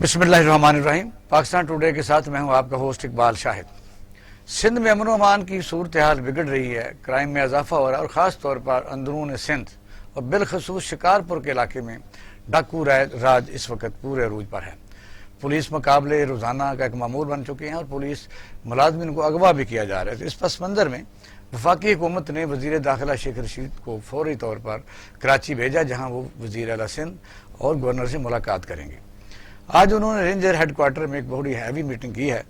بسم اللہ الرحمن الرحیم۔ پاکستان ٹوڈے کے ساتھ میں ہوں آپ کا ہوسٹ اقبال شاہد۔ سندھ میں امن و امان کی صورتحال بگڑ رہی ہے، کرائم میں اضافہ ہو رہا ہے اور خاص طور پر اندرون سندھ اور بالخصوص شکارپور کے علاقے میں ڈاکو راج اس وقت پورے عروج پر ہے۔ پولیس مقابلے روزانہ کا ایک معمول بن چکے ہیں اور پولیس ملازمین کو اغوا بھی کیا جا رہا ہے۔ تو اس پس منظر میں وفاقی حکومت نے وزیر داخلہ شیخ رشید کو فوری طور پر کراچی بھیجا، جہاں وہ وزیر اعلیٰ سندھ اور گورنر سے ملاقات کریں گے۔ آج انہوں نے رینجر ہیڈ کوارٹر میں ایک بڑی ہیوی میٹنگ کی ہے۔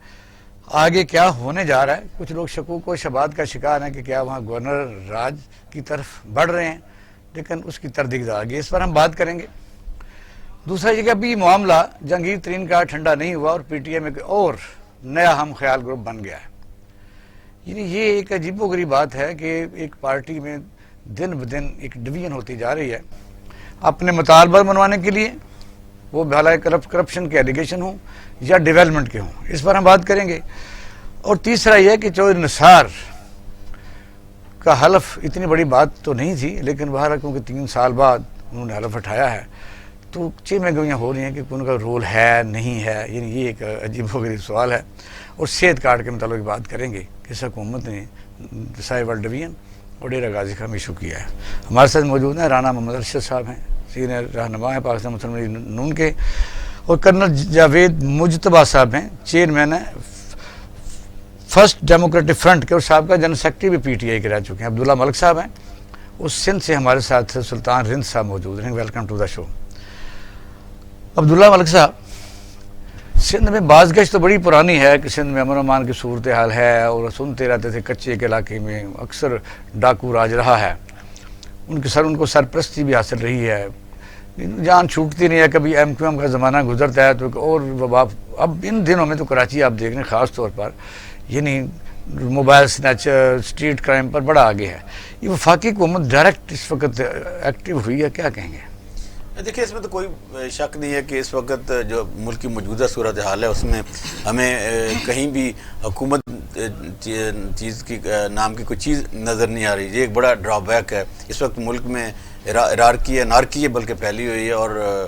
آگے کیا ہونے جا رہا ہے، کچھ لوگ شکوک و شبہات کا شکار ہیں کہ کیا وہاں گورنر راج کی طرف بڑھ رہے ہیں، لیکن اس کی تردید آگے اس پر ہم بات کریں گے۔ دوسرا یہ کہ ابھی معاملہ جہانگیر ترین کا ٹھنڈا نہیں ہوا اور پی ٹی ایم ایک اور نیا ہم خیال گروپ بن گیا ہے۔ یعنی یہ ایک عجیب و غریب بات ہے کہ ایک پارٹی میں دن بدن ایک ڈویژن ہوتی جا رہی ہے اپنے مطالبہ منوانے کے لیے، وہ بھلا کرپشن کے ایلیگیشن ہوں یا ڈیولپمنٹ کے ہوں، اس پر ہم بات کریں گے۔ اور تیسرا یہ کہ چودھری نثار کا حلف اتنی بڑی بات تو نہیں تھی، لیکن بہرحال کیونکہ 3 سال بعد انہوں نے حلف اٹھایا ہے تو چیمیں گوئیاں ہو رہی ہیں کہ ان کا رول ہے نہیں ہے۔ یعنی یہ ایک عجیب و غریب سوال ہے۔ اور صحت کارڈ کے متعلق بات کریں گے کہ اس حکومت نے سائبر ڈویژن اور ڈیرہ غازی کا ایشو کیا ہے۔ ہمارے ساتھ موجود ہیں رانا محمد ارشد صاحب ہیں، سینئر رہنما ہیں پاکستان مسلم لیگ نون کے، اور کرنل جاوید مجتبیٰ صاحب ہیں، چیئرمین ہیں فرسٹ ڈیموکریٹک فرنٹ کے اور سابقہ جنرل سیکرٹری بھی پی ٹی آئی کے رہ چکے ہیں۔ عبداللہ ملک صاحب ہیں، اس سندھ سے ہمارے ساتھ سلطان رند صاحب موجود ہیں۔ ویلکم ٹو دا شو۔ عبداللہ ملک صاحب، سندھ میں باز گشت تو بڑی پرانی ہے کہ سندھ میں امن و امان کی صورتحال ہے اور سنتے رہتے تھے کچے کے علاقے میں اکثر ڈاکو راج رہا ہے، ان کو سرپرستی بھی حاصل رہی ہے، جان چھوٹتی نہیں ہے۔ کبھی ایم کیو ایم کا زمانہ گزرتا ہے تو اور وبا، اب ان دنوں میں تو کراچی آپ دیکھ رہے ہیں خاص طور پر، یعنی موبائل سنیچر، اسٹریٹ کرائم پر بڑا آگے ہے۔ یہ وفاقی حکومت ڈائریکٹ اس وقت ایکٹیو ہوئی ہے، کیا کہیں گے؟ دیکھیں، اس میں تو کوئی شک نہیں ہے کہ اس وقت جو ملک کی موجودہ صورتحال ہے اس میں ہمیں کہیں بھی حکومت چیز کی نام کی کوئی چیز نظر نہیں آ رہی۔ یہ ایک بڑا ڈرا بیک ہے اس وقت ملک میں، نارکی ہے بلکہ پھیلی ہوئی ہے، اور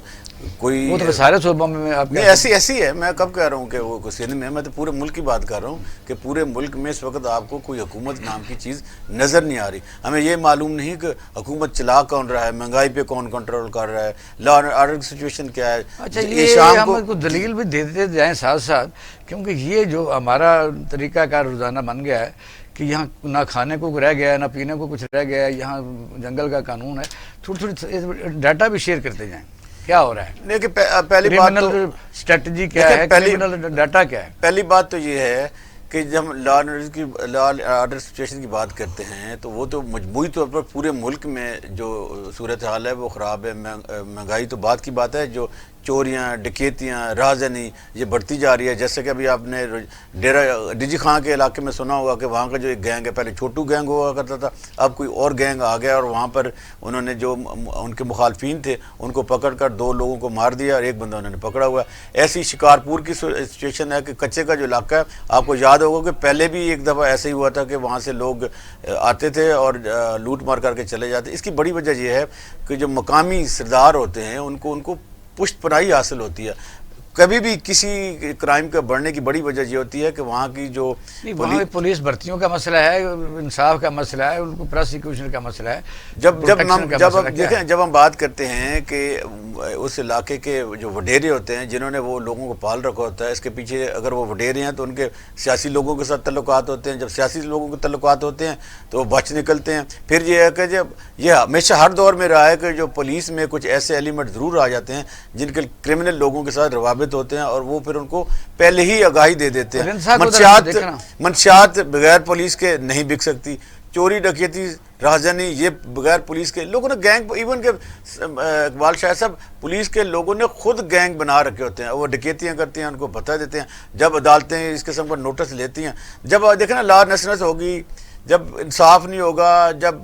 کوئی وہ تو سارے صوبوں میں آپ نہیں ایسی ہے۔ میں کب کہہ رہا ہوں کہ وہ سندھ میں تو پورے ملک کی بات کر رہا ہوں کہ پورے ملک میں اس وقت آپ کو کوئی حکومت نام کی چیز نظر نہیں آ رہی۔ ہمیں یہ معلوم نہیں کہ حکومت چلا کون رہا ہے، مہنگائی پہ کون کنٹرول کر رہا ہے، لا اینڈ آرڈر کی سچویشن کیا ہے۔ اچھا، یہ ہم کو دلیل بھی دیتے جائیں ساتھ ساتھ، کیونکہ یہ جو ہمارا طریقہ کار روزانہ بن گیا ہے کہ یہاں نہ کھانے کو رہ گیا ہے نہ پینے کو کچھ رہ گیا ہے، یہاں جنگل کا قانون ہے، تھوڑی ڈیٹا بھی شیئر کرتے جائیں، کیا ہو رہا ہے؟ پہلی بات تو اسٹریٹجی کیا ہے، کرمنل ڈیٹا کیا ہے؟ پہلی بات تو یہ ہے کہ جب ہم لا اینڈ آرڈر سچویشن کی بات کرتے ہیں تو وہ تو مجموعی طور پر پورے ملک میں جو صورتحال ہے وہ خراب ہے۔ مہنگائی تو بات کی بات ہے، جو چوریاں، ڈکیتیاں، رازنی یہ بڑھتی جا رہی ہے۔ جیسے کہ ابھی آپ نے ڈیرہ ڈیجی خان کے علاقے میں سنا ہوگا کہ وہاں کا جو ایک گینگ ہے، پہلے چھوٹو گینگ ہوا کرتا تھا، اب کوئی اور گینگ آ گیا اور وہاں پر انہوں نے جو ان کے مخالفین تھے ان کو پکڑ کر 2 لوگوں کو مار دیا اور ایک بندہ انہوں نے پکڑا ہوا ہے۔ ایسی شکارپور کی سچویشن ہے کہ کچے کا جو علاقہ ہے، آپ کو یاد ہوگا کہ پہلے بھی ایک دفعہ ایسے ہی ہوا تھا کہ وہاں سے لوگ آتے تھے اور لوٹ مار کر کے چلے جاتے۔ اس کی بڑی وجہ یہ ہے کہ جو مقامی سردار ہوتے ہیں ان کو پشت پناہی حاصل ہوتی ہے۔ کبھی بھی کسی کرائم کا بڑھنے کی بڑی وجہ یہ ہوتی ہے کہ وہاں کی جو پولیس بھرتیوں کا مسئلہ ہے، انصاف کا مسئلہ ہے، ان کو پروسیکیوشن کا مسئلہ ہے۔ جب ہم بات کرتے ہیں کہ اس علاقے کے جو وڈیرے ہوتے ہیں جنہوں نے وہ لوگوں کو پال رکھا ہوتا ہے، اس کے پیچھے اگر وہ وڈیرے ہیں تو ان کے سیاسی لوگوں کے ساتھ تعلقات ہوتے ہیں۔ جب سیاسی لوگوں کے تعلقات ہوتے ہیں تو وہ بچ نکلتے ہیں۔ پھر یہ ہے کہ جب یہ ہمیشہ ہر دور میں رہا ہے کہ جو پولیس میں کچھ ایسے ایلیمنٹ ضرور آ جاتے ہیں جن کے کرمنل لوگوں کے ساتھ روابط ہوتے ہیں اور وہ پھر ان کو پہلے ہی آگاہی دے دیتے ہیں۔ منشیات بغیر پولیس کے نہیں بک سکتی، چوری ڈکیتی رازنی یہ بغیر پولیس کے لوگوں نے گینگ، ایون کہ اقبال شاہ صاحب پولیس کے لوگوں نے خود گینگ بنا رکھے ہوتے ہیں، وہ ڈکیتیاں کرتے ہیں، ان کو بتا دیتے ہیں۔ جب عدالتیں اس قسم کا نوٹس لیتی ہیں، جب دیکھیں نا لا نسنس ہوگی، جب انصاف نہیں ہوگا، جب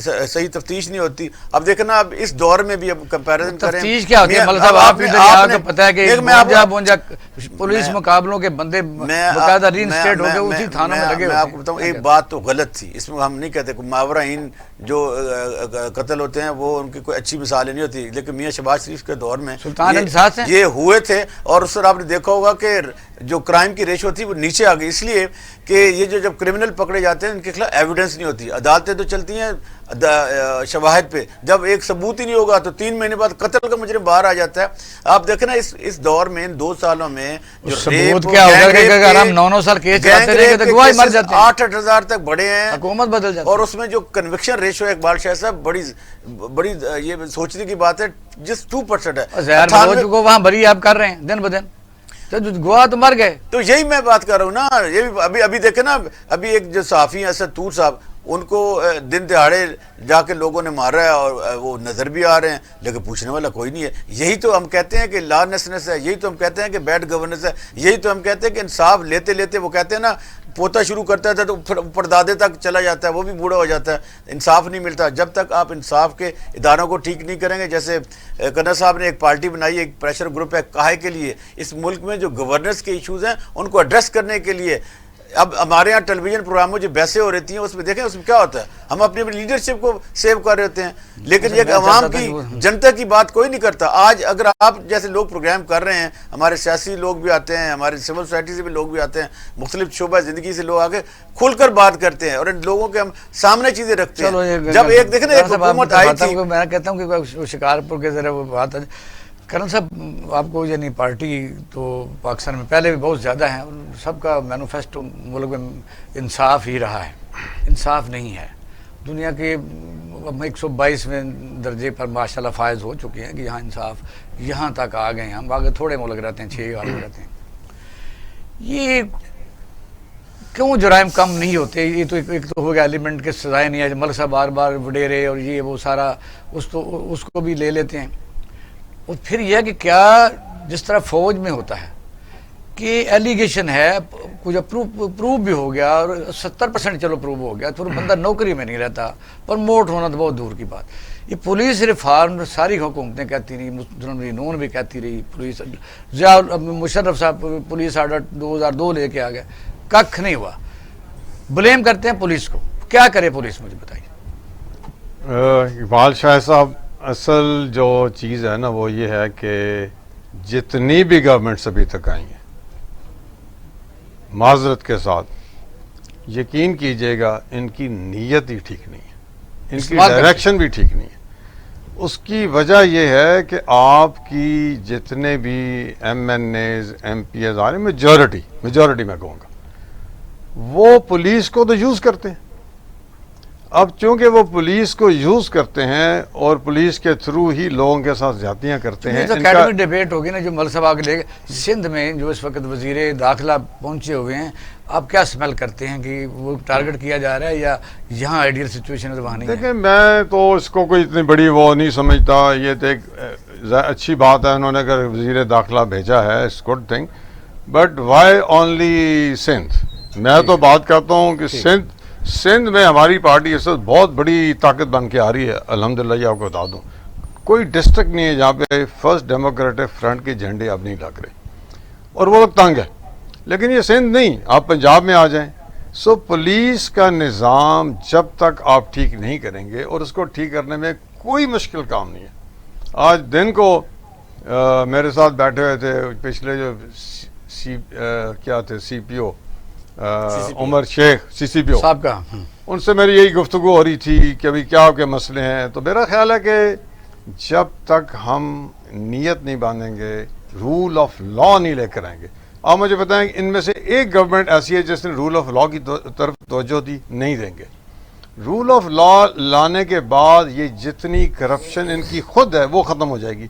صحیح تفتیش نہیں ہوتی. اب دیکھیں نا، اب اس دور میں بھی اب کمپیریزن کریں. تفتیش کیا ہوتی ہے ملک صاحب؟ آپ کو پتہ ہے کہ بونجا پولیس مقابلوں کے بندے باقاعدہ ری انسٹیٹ ہو گئے اسی تھانوں میں لگے ہوئے. میں آپ کو بتاؤں ایک بات تو غلط تھی اس میں، ہم نہیں کہتے کہ ماورائین جو قتل ہوتے ہیں وہ ان کی کوئی اچھی مثالیں نہیں ہوتی، لیکن میاں شہباز شریف کے دور میں یہ ہوئے تھے. اور اس طرح آپ نے دیکھا ہوگا کہ جو کرائم کی ریشو تھی وہ نیچے آ گئی، اس لیے کہ یہ جو جب کرمنل پکڑے جاتے ہیں ان کے خلاف ایویڈنس نہیں ہوتی. عدالتیں تو چلتی ہیں شواہد پہ، جب ایک ثبوت ہی نہیں ہوگا تو 3 مہینے بعد قتل کا مجرم باہر آ جاتا ہے. آپ دیکھیں نا اس دور میں ان 2 سالوں میں ثبوت کیا ہوگا کہ اگر ہم 9 سال کیس چلاتے رہیں گے تو گواہ مر جاتے ہیں. 8,000 تک بڑھے ہیں، حکومت بدل جاتی ہے. اور اس میں جو کنوکشن ریشو ہے اقبال شاہ صاحب بڑی یہ سوچنے کی بات ہے، جس 2% ہے. زہر بلوچ کو وہاں بری آپ کر رہے ہیں دن بدن، تو گواہ تو مر گئے. تو یہی میں بات کر رہا ہوں نا. یہ بھی ابھی دیکھیں نا، ابھی ایک جو صحافی ہیں اسد طور صاحب، ان کو دن دہاڑے جا کے لوگوں نے مارا ہے اور وہ نظر بھی آ رہے ہیں، لیکن پوچھنے والا کوئی نہیں ہے. یہی تو ہم کہتے ہیں کہ لالیسنس ہے، یہی تو ہم کہتے ہیں کہ بیڈ گورننس ہے، یہی تو ہم کہتے ہیں کہ انصاف لیتے لیتے وہ کہتے ہیں نا پوتا شروع کرتا ہے تو پردادے تک چلا جاتا ہے، وہ بھی بوڑھا ہو جاتا ہے، انصاف نہیں ملتا. جب تک آپ انصاف کے اداروں کو ٹھیک نہیں کریں گے، جیسے کنر صاحب نے ایک پارٹی بنائی، ایک پریشر گروپ ہے کاہے کے لیے، اس ملک میں جو گورننس کے ایشوز ہیں ان کو ایڈریس کرنے کے لیے. اب ہمارے ہاں ٹیلی ویژن پروگراموں جو بحثیں ہو رہتی ہیں اس میں دیکھیں اس میں کیا ہوتا ہے، ہم اپنی لیڈرشپ کو سیو کر رہے ہوتے ہیں، لیکن یہ عوام کی جنتا کی بات کوئی نہیں کرتا. آج اگر آپ جیسے لوگ پروگرام کر رہے ہیں، ہمارے سیاسی لوگ بھی آتے ہیں، ہمارے سول سوسائٹی سے بھی لوگ بھی آتے ہیں، مختلف شعبہ زندگی سے لوگ آگے کھل کر بات کرتے ہیں اور ان لوگوں کے ہم سامنے چیزیں رکھتے ہیں. جب ایک دیکھیں نا ایک حکومت آئی تھی، میں کہتا ہوں کہ شکارپور کے ذرا وہ بات ہے. کرن صاحب آپ کو یعنی پارٹی تو پاکستان میں پہلے بھی بہت زیادہ ہیں، سب کا مینوفیسٹو ملک میں انصاف ہی رہا ہے. انصاف نہیں ہے دنیا کے 122ویں درجے پر ماشاءاللہ فائز ہو چکے ہیں کہ یہاں انصاف یہاں تک آ گئے ہیں. ہم آگے تھوڑے ملک رہتے ہیں، 6 والے رہتے ہیں. یہ کیوں جرائم کم نہیں ہوتے؟ یہ تو ایک تو ہو گیا ایلیمنٹ کے سزائیں نہیں ہے، ملک صاحب بار بار وڈیرے اور یہ وہ سارا اس کو بھی لے لیتے ہیں. اور پھر یہ کہ کیا جس طرح فوج میں ہوتا ہے کہ ایلیگیشن ہے، کچھ پروو بھی ہو گیا اور 70% چلو پروو ہو گیا تو بندہ نوکری میں نہیں رہتا، پرموٹ ہونا تو بہت دور کی بات. یہ پولیس ریفارم ساری حکومتیں کہتی رہی، مسلم نون بھی کہتی رہی، پولیس مشرف صاحب پولیس آرڈر 2002 لے کے آ گئے، ککھ نہیں ہوا. بلیم کرتے ہیں پولیس کو. کیا کرے پولیس؟ مجھے بتائیے. اقبال شاہ صاحب، اصل جو چیز ہے نا وہ یہ ہے کہ جتنی بھی گورنمنٹس ابھی تک آئی ہیں، معذرت کے ساتھ یقین کیجئے گا ان کی نیت ہی ٹھیک نہیں ہے، ان کی ڈائریکشن بھی ٹھیک نہیں ہے. اس کی وجہ یہ ہے کہ آپ کی جتنے بھی M N As M P As آ رہے ہیں، میجورٹی میں کہوں گا، وہ پولیس کو تو یوز کرتے ہیں. اب چونکہ وہ پولیس کو یوز کرتے ہیں اور پولیس کے تھرو ہی لوگوں کے ساتھ زیادتیاں کرتے ہیں. اکیڈمک ڈیبیٹ ہوگی نا جو ملک صاحب آگے لے گئے. سندھ میں جو اس وقت وزیر داخلہ پہنچے ہوئے ہیں، آپ کیا سمیل کرتے ہیں کہ وہ ٹارگٹ کیا جا رہا ہے یا یہاں آئیڈیل سچویشن ہے تو وہاں نہیں ہے؟ دیکھیں میں تو اس کو کوئی اتنی بڑی وہ نہیں سمجھتا. یہ تو ایک اچھی بات ہے انہوں نے اگر وزیر داخلہ بھیجا ہے، it's good thing, but why only Sindh? میں تو بات کرتا ہوں کہ سندھ میں ہماری پارٹی اس وقت بہت بڑی طاقت بن کے آ رہی ہے. الحمدللہ یہ آپ کو بتا دوں کوئی ڈسٹرکٹ نہیں ہے جہاں پہ فرسٹ ڈیموکریٹک فرنٹ کے جھنڈے اب نہیں لگ رہے اور وہ لوگ تنگ ہے. لیکن یہ سندھ نہیں، آپ پنجاب میں آ جائیں. سو پولیس کا نظام جب تک آپ ٹھیک نہیں کریں گے، اور اس کو ٹھیک کرنے میں کوئی مشکل کام نہیں ہے. آج دن کو میرے ساتھ بیٹھے ہوئے تھے پچھلے جو کیا تھے سی پی او عمر شیخ سی سی پی او صاحب کا، ان سے میری یہی گفتگو ہو رہی تھی کہ ابھی کیا کے مسئلے ہیں. تو میرا خیال ہے کہ جب تک ہم نیت نہیں باندھیں گے، رول آف لا نہیں لے کر آئیں گے. آپ مجھے بتائیں ان میں سے ایک گورنمنٹ ایسی ہے جس نے رول آف لا کی طرف توجہ دی؟ نہیں دیں گے. رول آف لا لانے کے بعد یہ جتنی کرپشن ان کی خود ہے وہ ختم ہو جائے گی.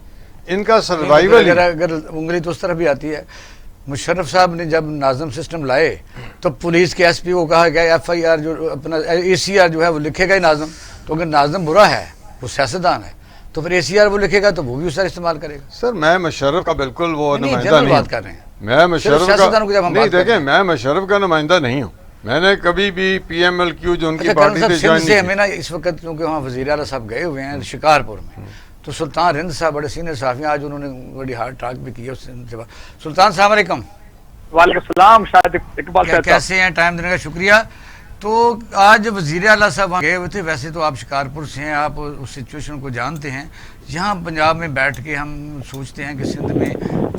ان کا سروائیول اگر انگلی تو اس طرح بھی آتی ہے. مشرف صاحب نے جب ناظم سسٹم لائے تو پولیس کے ایس پی کو کہا گیا ایف آئی آر جو اپنا اے سی آر جو ہے وہ لکھے گا ہی ناظم. تو اگر ناظم برا ہے، وہ سیاستدان ہے، تو پھر اے سی آر وہ لکھے گا تو وہ بھی اس طرح استعمال کرے گا. سر میں مشرف کا بالکل وہ نمائندہ جنرل نہیں بات کر رہے ہیں. میں مشرف کا نہیں، دیکھیں میں مشرف کا نمائندہ نہیں ہوں. میں نے کبھی بھی پی ایم ایل کیو جو ان کی اچھا پارٹی کرنل سے صاحب، جوائن سندھ سے نہیں ہمیں نا اس وقت کیونکہ وہاں وزیر اعلیٰ صاحب گئے ہوئے ہیں شکارپور میں، تو سلطان رند صاحب بڑے سینئر صحافی ہیں، آج انہوں نے بڑی ہارڈ ٹاک بھی کی ہے اس سے بات. سلطان السلام علیکم. وعلیکم السلام. شاید اقبال صاحب کیسے ہیں؟ ٹائم دینے کا شکریہ. تو آج وزیر اعلیٰ صاحب وہاں گئے ہوئے تھے، ویسے تو آپ شکارپور سے ہیں، آپ اس سچویشن کو جانتے ہیں. یہاں پنجاب میں بیٹھ کے ہم سوچتے ہیں کہ سندھ میں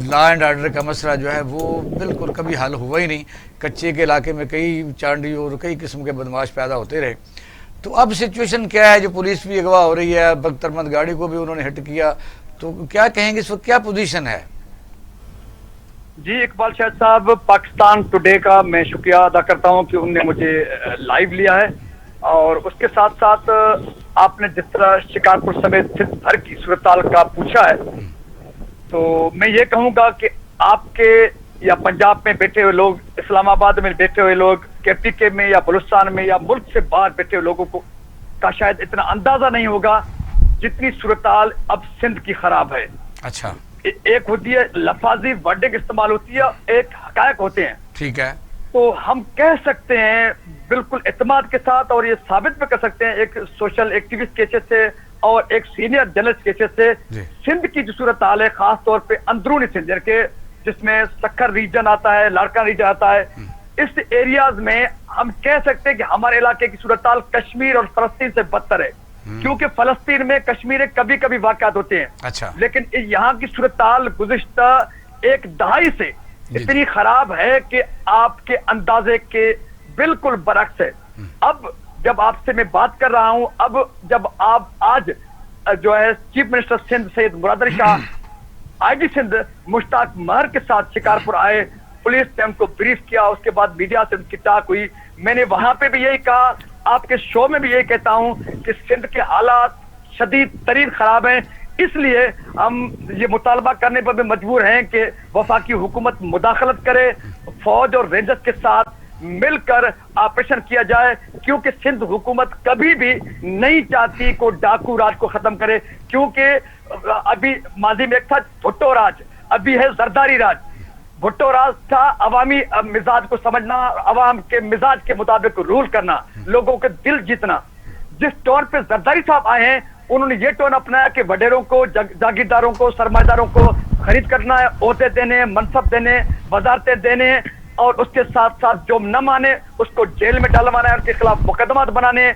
لا اینڈ آرڈر کا مسئلہ جو ہے وہ بالکل کبھی حل ہوا ہی نہیں. کچے کے علاقے میں کئی چانڈی اور کئی قسم کے بدماش پیدا ہوتے رہے. تو اب سچویشن کیا ہے؟ جو پولیس بھی اغوا ہو رہی ہے، بخترمند گاڑی کو بھی انہوں نے ہٹ کیا، تو کیا کہیں گے اس وقت کیا پوزیشن ہے؟ جی اقبال شاہد صاحب، پاکستان ٹوڈے کا میں شکریہ ادا کرتا ہوں کہ انہوں نے مجھے لائیو لیا ہے، اور اس کے ساتھ ساتھ آپ نے جس طرح شکارپور سمیت سندھ بھر کی صورتحال کا پوچھا ہے، تو میں یہ کہوں گا کہ آپ کے یا پنجاب میں بیٹھے ہوئے لوگ، اسلام آباد میں بیٹھے ہوئے لوگ، کے پی کے میں یا بلوچستان میں یا ملک سے باہر بیٹھے ہوئے لوگوں کو کا شاید اتنا اندازہ نہیں ہوگا جتنی صورتحال اب سندھ کی خراب ہے. اچھا ایک ہوتی ہے لفاظی ورڈنگ استعمال ہوتی ہے، ایک حقائق ہوتے ہیں. ٹھیک ہے. تو ہم کہہ سکتے ہیں بالکل اعتماد کے ساتھ، اور یہ ثابت بھی کر سکتے ہیں ایک سوشل ایکٹیوسٹ کے حیثیت سے اور ایک سینئر جرنلسٹ کے حیثیت سے، جی. سندھ کی جو صورتحال ہے خاص طور پہ اندرونی سندھ کے جس میں سکھر ریجن آتا ہے، لاڑکان ریجن آتا ہے، اس ایریاز میں ہم کہہ سکتے ہیں کہ ہمارے علاقے کی صورتحال کشمیر اور فلسطین سے بدتر ہے، کیونکہ فلسطین میں کشمیر کبھی کبھی واقعات ہوتے ہیں. اچھا. لیکن یہاں کی صورتحال گزشتہ ایک دہائی سے اتنی خراب ہے کہ آپ کے اندازے کے بالکل برعکس ہے. اب جب آپ سے میں بات کر رہا ہوں، اب جب آپ آج جو ہے چیف منسٹر سندھ سید مراد علی شاہ، آئی جی سندھ مشتاق مہر کے ساتھ شکارپور آئے، پولیس نے ان کو بریف کیا، اس کے بعد میڈیا سے ان کی ٹاک ہوئی. میں نے وہاں پہ بھی یہی کہا، آپ کے شو میں بھی یہی کہتا ہوں کہ سندھ کے حالات شدید ترین خراب ہیں. اس لیے ہم یہ مطالبہ کرنے پر بھی مجبور ہیں کہ وفاقی حکومت مداخلت کرے، فوج اور رینجرز کے ساتھ مل کر آپریشن کیا جائے، کیونکہ سندھ حکومت کبھی بھی نہیں چاہتی کو ڈاکو راج کو ختم کرے، کیونکہ ابھی ماضی میں ایک تھا بھٹو راج، ابھی ہے زرداری راج. بھٹو راج تھا عوامی مزاج کو سمجھنا، عوام کے مزاج کے مطابق رول کرنا، لوگوں کے دل جیتنا. جس ٹون پہ زرداری صاحب آئے ہیں، انہوں نے یہ ٹون اپنایا کہ وڈیروں کو، جاگیرداروں کو، سرمایہ داروں کو خرید کرنا ہے، عہدے دینے، منصب دینے، وزارتیں دینے، اور اس کے ساتھ ساتھ جو نہ مانے اس کو جیل میں ڈالوانا ہے، ان کے خلاف مقدمات بنانے،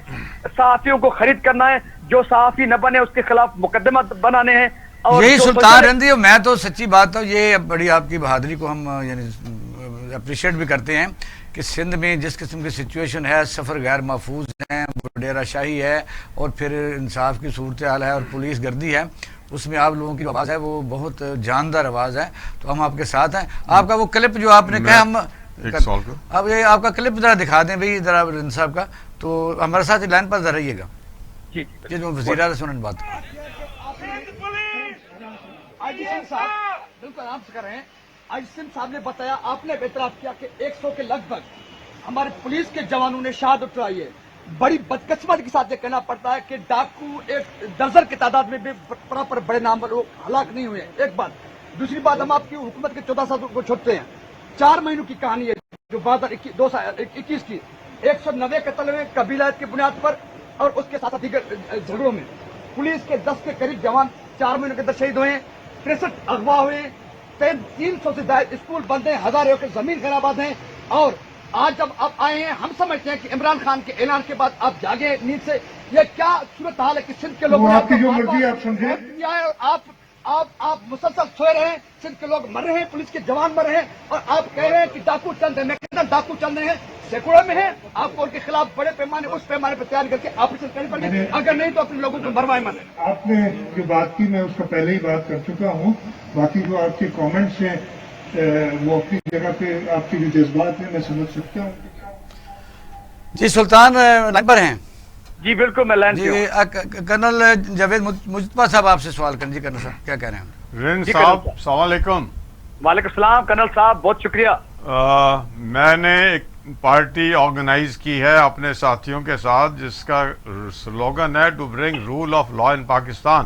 صحافیوں کو خرید کرنا ہے، جو صحافی نہ بنے اس کے خلاف مقدمات بنانے ہیں. اور یہی جو سلطان رندی، میں تو سچی بات ہے، یہ بڑی آپ کی بہادری کو ہم یعنی اپریشیٹ بھی کرتے ہیں کہ سندھ میں جس قسم کی سچویشن ہے، سفر غیر محفوظ ہیں، ڈیرہ شاہی ہے، اور پھر انصاف کی صورتحال ہے اور پولیس گردی ہے، اس میں آپ لوگوں کی آواز ہے وہ بہت جاندار آواز ہے. تو ہم آپ کے ساتھ ہیں. آپ کا وہ کلپ جو آپ نے کہا، ہم اب یہ آپ کا کلپ ذرا دکھا دیں بھائی ذرا رند صاحب کا، تو ہمارے ساتھ لائن پر ذرا رہیے گا. جی یہ جو وزیر اعلیٰ سے انہوں نے بات کی. آئی جی سنگھ صاحب بالکل آرام سے کر رہے ہیں. آئی جی سنگھ صاحب نے بتایا، آپ نے اعتراف کیا کہ 100 کے لگ بھگ ہمارے پولیس کے جوانوں نے شہادت اٹھائی ہے. بڑی بدقسمتی کے ساتھ یہ کہنا پڑتا ہے کہ ڈاکو ایک درجن کی تعداد میں بھی پراپر بڑے نام لوگ ہلاک نہیں ہوئے. ایک بات. دوسری بات، ہم آپ کی حکومت کے 14 سال کو چھوڑتے ہیں. 4 مہینوں کی کہانی ہے جو 2021 کی 190 قتل ہوئے قبیلات کی بنیاد پر، اور اس کے ساتھ دیگر جھگڑوں میں پولیس کے 10 کے قریب جوان 4 مہینوں کے اندر شہید ہوئے ہیں، 63 اغوا ہوئے، 300 سے زائد اسکول بند ہیں، ہزاروں کے زمین خرابات ہیں. اور آج جب آپ آئے ہیں، ہم سمجھتے ہیں کہ عمران خان کے اعلان کے بعد آپ جاگے نیند سے. یہ کیا صورتحال ہے کہ سندھ کے لوگ آپ کی جو مرضی آپ سمجھیں، آپ مسلسل سوئے رہے ہیں، سندھ کے لوگ مر رہے ہیں، پولیس کے جوان مر رہے ہیں، اور آپ کہہ رہے ہیں کہ ڈاکو چند ہیں. میں کہتا ہوں ڈاکو چند ہیں، سینکڑوں میں ہیں. آپ کو ان کے خلاف بڑے پیمانے اس پیمانے پر تیار کر کے آپریشن کرنے پڑیں گے، اگر نہیں تو اپنے لوگوں کو مروائے من. آپ نے جو بات کی میں اس کا پہلے ہی بات کر چکا ہوں. باقی جو آپ کے کامنٹس ہیں وہ اپنی جگہ پہ، آپ کے جو جذبات ہیں میں سمجھ سکتا ہوں. جی سلطان لائن پر ہیں. جی بالکل میں لائن پہ ہوں. جی کرنل جاوید مجتبیٰ صاحب آپ سے سوال کریں. جی کرنل صاحب کیا کہہ رہے ہیں؟ رند صاحب السلام علیکم. وعلیکم السلام کرنل صاحب، بہت شکریہ. میں نے ایک پارٹی آرگنائز کی ہے اپنے ساتھیوں کے ساتھ جس کا سلوگن ہے to bring rule of law in Pakistan.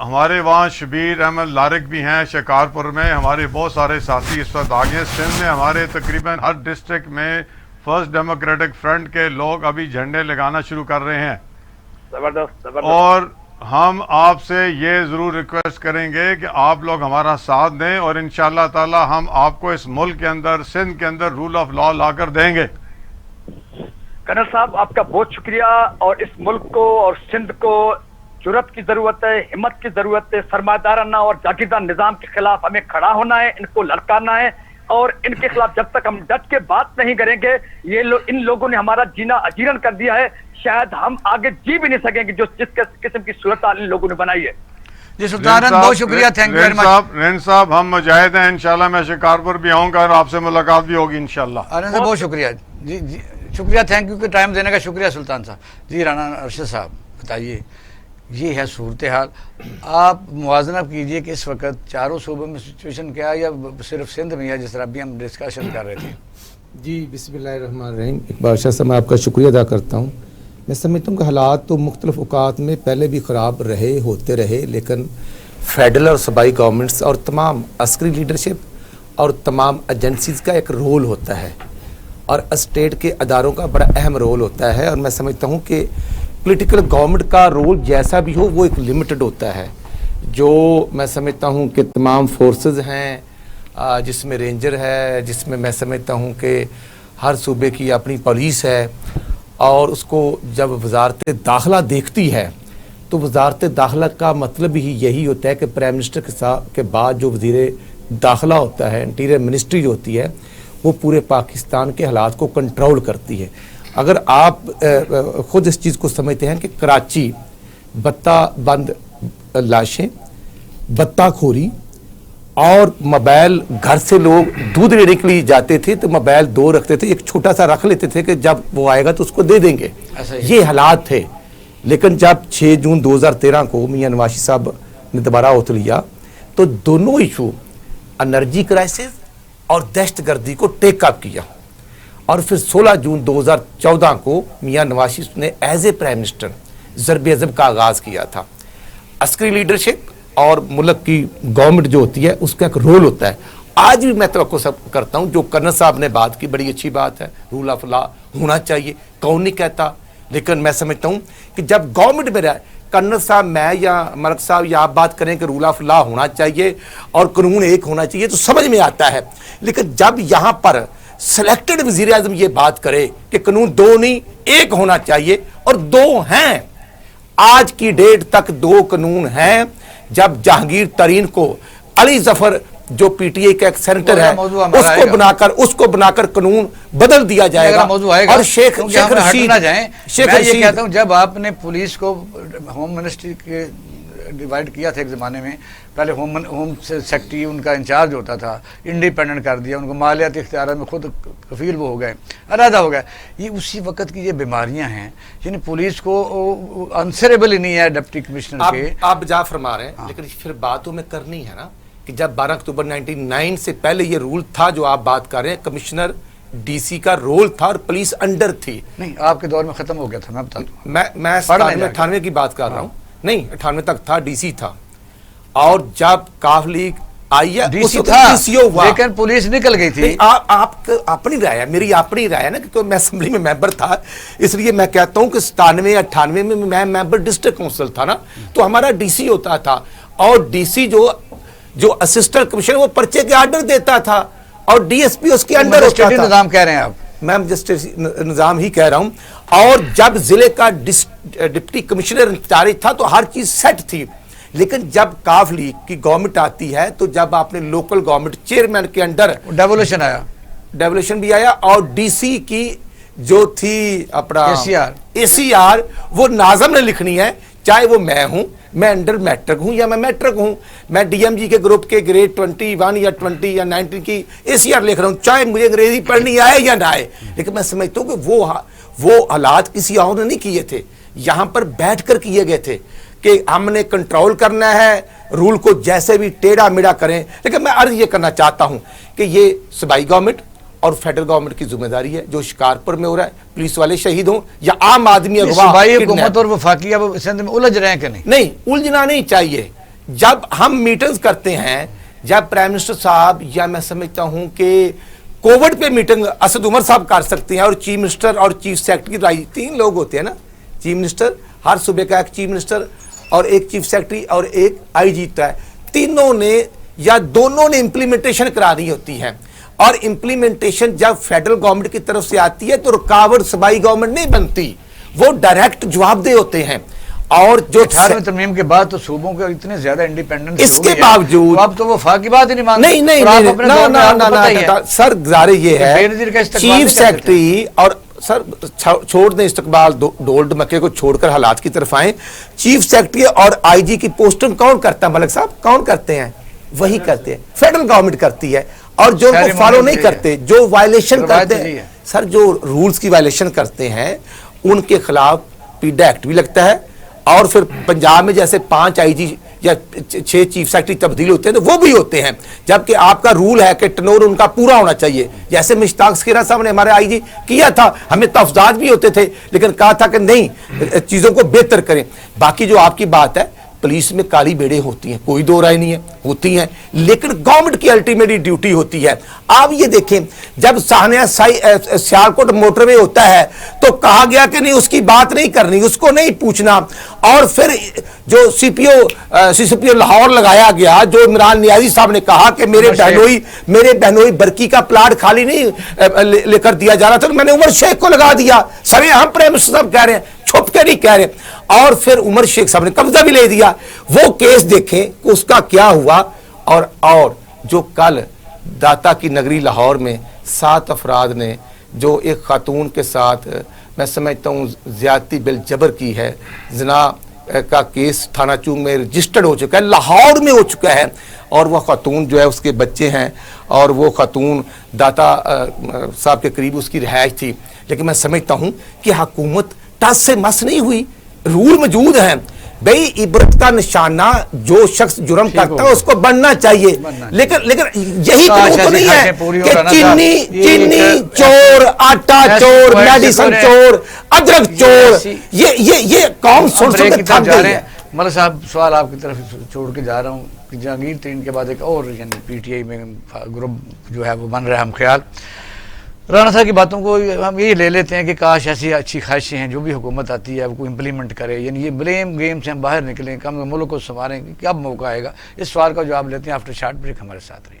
ہمارے وہاں شبیر احمد لارق بھی ہیں شکارپور میں، ہمارے بہت سارے ساتھی اس وقت آگے ہیں. سندھ میں ہمارے تقریباً ہر ڈسٹرکٹ میں فرسٹ ڈیموکریٹک فرنٹ کے لوگ ابھی جھنڈے لگانا شروع کر رہے ہیں. زبردست زبردست. اور ہم آپ سے یہ ضرور ریکویسٹ کریں گے کہ آپ لوگ ہمارا ساتھ دیں، اور انشاءاللہ تعالی ہم آپ کو اس ملک کے اندر، سندھ کے اندر رول آف لا لا کر دیں گے. کرنل صاحب آپ کا بہت شکریہ. اور اس ملک کو اور سندھ کو جرأت کی ضرورت ہے، ہمت کی ضرورت ہے. سرمایہ دارانہ اور جاگیردار نظام کے خلاف ہمیں کھڑا ہونا ہے، ان کو للکارنا ہے، اور ان کے خلاف جب تک ہم ڈٹ کے بات نہیں کریں گے، ان لوگوں نے ہمارا جینا اجیرن کر دیا ہے. شاید ہم آگے جی بھی نہیں سکیں گے جس قسم کی صورتحال ان لوگوں نے بنائی ہے. جی سلطان احمد بہت شکریہ، تھینک یو ویری مچ. رین صاحب ہم مجاہد ہیں، انشاءاللہ میں شکارپور بھی آؤں گا اور آپ سے ملاقات بھی ہوگی انشاءاللہ. رین صاحب بہت شکریہ. جی جی شکریہ، تھینک یو کہ ٹائم دینے کا شکریہ سلطان صاحب. جی رانا ارشد صاحب بتائیے، یہ ہے صورتحال. آپ موازنہ کیجئے کہ اس وقت چاروں صوبوں میں سچویشن کیا ہے، یا صرف سندھ میں ہے جس طرح ابھی ہم ڈسکشن کر رہے تھے. جی بسم اللہ الرحمن الرحیم. اقبال شاہ صاحب میں آپ کا شکریہ ادا کرتا ہوں. میں سمجھتا ہوں کہ حالات تو مختلف اوقات میں پہلے بھی خراب رہے، ہوتے رہے، لیکن فیڈرل اور صوبائی گورنمنٹس اور تمام عسکری لیڈرشپ اور تمام ایجنسیز کا ایک رول ہوتا ہے، اور اسٹیٹ کے اداروں کا بڑا اہم رول ہوتا ہے. اور میں سمجھتا ہوں کہ پولیٹیکل گورنمنٹ کا رول جیسا بھی ہو وہ ایک لمیٹڈ ہوتا ہے. جو میں سمجھتا ہوں کہ تمام فورسز ہیں، جس میں رینجر ہے، جس میں سمجھتا ہوں کہ ہر صوبے کی اپنی پولیس ہے، اور اس کو جب وزارت داخلہ دیکھتی ہے تو وزارت داخلہ کا مطلب ہی یہی ہوتا ہے کہ پرائم منسٹر کے بعد جو وزیر داخلہ ہوتا ہے، انٹیریئر منسٹری جو ہوتی ہے، وہ پورے پاکستان کے حالات کو کنٹرول کرتی ہے. اگر آپ خود اس چیز کو سمجھتے ہیں کہ کراچی بتہ بند لاشیں، بتہ کھوری، اور موبائل گھر سے لوگ دودھ لینے کے لیے جاتے تھے تو موبائل 2 رکھتے تھے، ایک چھوٹا سا رکھ لیتے تھے کہ جب وہ آئے گا تو اس کو دے دیں گے. یہ حالات تھے. لیکن جب 6 جون 2013 کو میاں نواز شریف صاحب نے دوبارہ ہاتھ لیا تو دونوں ایشو، انرجی کرائسس اور دہشت گردی کو ٹیک اپ کیا. اور پھر 16 جون 2014 کو میاں نواز شریف نے as a prime minister Zarb Azb کا آغاز کیا تھا. عسکری لیڈرشپ اور ملک کی گورنمنٹ جو ہوتی ہے اس کا ایک رول ہوتا ہے. آج بھی میں توقع کرتا ہوں، جو کرنل صاحب نے بات کی بڑی اچھی بات ہے، رول آف لا ہونا چاہیے، کون نہیں کہتا. لیکن میں سمجھتا ہوں کہ جب گورنمنٹ میں رہے، کرنل صاحب میں یا ملک صاحب یا آپ بات کریں کہ رول آف لا ہونا چاہیے اور قانون ایک ہونا چاہیے تو سمجھ میں آتا ہے. لیکن جب یہاں پر سلیکٹڈ وزیر اعظم یہ بات کرے کہ قانون 2 نہیں 1 ہونا چاہیے، اور 2 ہیں، آج کی ڈیٹ تک 2 قانون ہیں. جب جہانگیر ترین کو علی ظفر جو پی ٹی اے کا ایک سینیٹر ہے اس کو بنا کر قانون بدل دیا جائے گا. اور شیخ رشید، میں یہ کہتا ہوں جب آپ نے پولیس کو ہوم منسٹری کے ڈیوائیڈ کیا تھا ایک زمانے میں، پہلے ہوم سیکٹری ان کا انچارج ہوتا تھا، انڈیپینڈنٹ کر دیا ان کو، مالیاتی اختیارات میں خود کفیل وہ ہو گئے، علیحدہ ہو گئے. یہ اسی وقت کی یہ بیماریاں ہیں، یعنی پولیس کو انسریبل ہی نہیں ہے ڈپٹی کمشنر کے. آپ بجا فرما رہے ہیں، لیکن پھر باتوں میں کرنی ہے نا کہ جب 12 اکتوبر 1999 سے پہلے یہ رول تھا جو آپ بات کر رہے ہیں، کمشنر ڈی سی کا رول تھا اور پولیس انڈر تھی. نہیں آپ کے دور میں ختم ہو گیا تھا، میں بتا دوں. میں 98 کی بات کر رہا ہوں. نہیں 98 تک تھا، ڈی سی تھا. اور جب کاف لیگ آئی ہے ڈی سی تھا لیکن پولیس نکل گئی تھی. آپ اپنی رائے ہے، میری اپنی رائے ہے نا، کیونکہ میں اسمبلی میں ممبر تھا، اس لیے میں کہتا ہوں کہ 97 98 میں میں ممبر ڈسٹرکٹ کونسل تھا نا، تو ہمارا ڈی سی ہوتا تھا، اور ڈی سی جو اسسٹنٹ کمشنر وہ پرچے کے آرڈر دیتا تھا، اور ڈی ایس پی اس کے انڈر ہوتا تھا. نظام کہہ رہے ہیں آپ؟ میں جسٹس نظام ہی کہہ رہا ہوں. اور جب ضلع کا ڈپٹی کمشنر انچارج تھا تو ہر چیز سیٹ تھی. لیکن جب کاف لیگ کی گورنمنٹ آتی ہے تو جب آپ نے لوکل گورنمنٹ چیئرمین کے انڈر ڈیولیشن بھی آیا، اور ڈی سی کی جو تھی اپنا اے سی آر وہ ناظم نے لکھنی ہے، چاہے وہ میں ہوں، میں انڈر میٹرک ہوں یا میں میٹرک ہوں، میں ڈی ایم جی کے گروپ کے گریڈ 21 یا 20 یا 19 کی اے سی آر لکھ رہا ہوں، چاہے مجھے انگریزی پڑھنی آئے یا نہ آئے. لیکن میں سمجھتا ہوں کہ وہ حالات کسی اور نے نہیں کیے تھے، یہاں پر بیٹھ کر کیے گئے تھے کہ ہم نے کنٹرول کرنا ہے، رول کو جیسے بھی ٹیڑھا میڑھا کریں. لیکن میں عرض یہ کرنا چاہتا ہوں کہ یہ صوبائی گورنمنٹ اور فیڈرل گورنمنٹ کی ذمہ داری ہے. جو شکارپور میں ہو رہا ہے پولیس والے شہید ہوں یا عام آدمی اغوا صوبائی حکومت اور وفاقی اب سندھ میں الجھ رہے ہیں کہ نہیں؟ نہیں الجھنا نہیں چاہیے. جب ہم میٹنگز کرتے ہیں، جب پرائم منسٹر صاحب یا میں سمجھتا ہوں کہ کووڈ پہ میٹنگ اسد عمر صاحب کر سکتے ہیں اور چیف منسٹر اور چیف سیکرٹری رائی 3 لوگ ہوتے ہیں نا، چیف منسٹر، ہر صوبے کا ایک چیف منسٹر اور ایک چیف سیکرٹری اور ایک آئی جی ہوتا ہے، تینوں نے یا دونوں نے امپلیمنٹیشن کرانی ہوتی ہے. اور امپلیمنٹیشن جب فیڈرل گورنمنٹ کی طرف سے آتی ہے تو رکاوٹ صوبائی گورنمنٹ نہیں بنتی، وہ ڈائریکٹ جواب دہ ہوتے ہیں. اور جو 18ویں ترمیم کے بعد تو صوبوں کے اتنے زیادہ انڈیپینڈنس اس کے باوجود اب تو وہ وفاقی بات ہی نہیں مانتے. نہیں سر گزارش یہ ہے چیف سیکرٹری اور سر چھوڑ دیں استقبال ڈولڈ مکے کو چھوڑ کر حالات کی طرف آئیں. چیف سیکرٹری اور آئی جی کی پوسٹنگ کون کرتا ہے؟ ملک صاحب کون کرتے ہیں؟ وہی کرتے ہیں، فیڈرل گورنمنٹ کرتی ہے. اور جو فالو نہیں کرتے، جو وائلیشن کرتے ہیں سر، جو رولز کی وائلیشن کرتے ہیں ان کے خلاف پیڈا ایکٹ بھی لگتا ہے. اور پھر پنجاب میں جیسے 5 آئی جی یا 6 چیف سیکرٹری تبدیل ہوتے ہیں تو وہ بھی ہوتے ہیں، جبکہ آپ کا رول ہے کہ ٹنور ان کا پورا ہونا چاہیے. جیسے مشتاق سکھیرا صاحب نے ہمارے آئی جی کیا تھا، ہمیں تفضیلات بھی ہوتے تھے لیکن کہا تھا کہ نہیں چیزوں کو بہتر کریں. باقی جو آپ کی بات ہے پولیس میں کالی بیڑے ہوتی ہیں، کوئی دو رائے نہیں ہے، ہوتی ہیں، لیکن گورنمنٹ کی الٹیمیٹلی ڈیوٹی ہوتی ہے. آپ یہ دیکھیں جب سہانیہ سیالکوٹ موٹر وے ہوتا ہے تو کہا گیا کہ نہیں اس کی بات نہیں کرنی، اس کو نہیں پوچھنا. اور پھر جو سی پی او لاہور لگایا گیا، جو عمران نیازی صاحب نے کہا کہ میرے بہنوئی برکی کا پلاٹ خالی نہیں لے کر دیا جا رہا تھا، میں نے عمر شیخ کو لگا دیا. سر ہم پرائم منسٹر صاحب کہہ رہے ہیں، چھپ کے نہیں کہہ رہے. اور پھر عمر شیخ صاحب نے قبضہ بھی لے دیا. وہ کیس دیکھیں کہ اس کا کیا ہوا. اور جو کل داتا کی نگری لاہور میں 7 افراد نے جو ایک خاتون کے ساتھ میں سمجھتا ہوں زیادتی بالجبر کی ہے، زنا کا کیس تھانہ چونگ میں رجسٹرڈ ہو چکا ہے، لاہور میں ہو چکا ہے. اور وہ خاتون جو ہے اس کے بچے ہیں اور وہ خاتون داتا صاحب کے قریب اس کی رہائش تھی. لیکن میں سمجھتا ہوں کہ حکومت ٹس سے مس نہیں ہوئی، رول موجود ہیں. بھئی عبرت کا نشانہ جو شخص جرم کرتا ہے اس کو بننا چاہیے. لیکن یہی تو نہیں ہے کہ چینی چور، آٹا چور، میڈیسن چور، ادرک چور، یہ قوم سن کے تھک گئی ہے. ملک صاحب سوال آپ کی طرف چھوڑ کے جا رہا ہوں کہ جہانگیر ترین کے بعد ایک اور یعنی پی ٹی آئی میں گروپ جو ہے وہ بن رہا ہے. ہم خیال رانا صاحب کی باتوں کو ہم یہ لے لیتے ہیں کہ کاش ایسی اچھی خواہشیں ہیں جو بھی حکومت آتی ہے وہ کو امپلیمنٹ کرے، یعنی یہ بلیم گیم سے ہم باہر نکلیں، کم ملک کو سنواریں کہ کب موقع آئے گا. اس سوال کا جواب لیتے ہیں آفٹر شارٹ بریک. ہمارے ساتھ رہیے.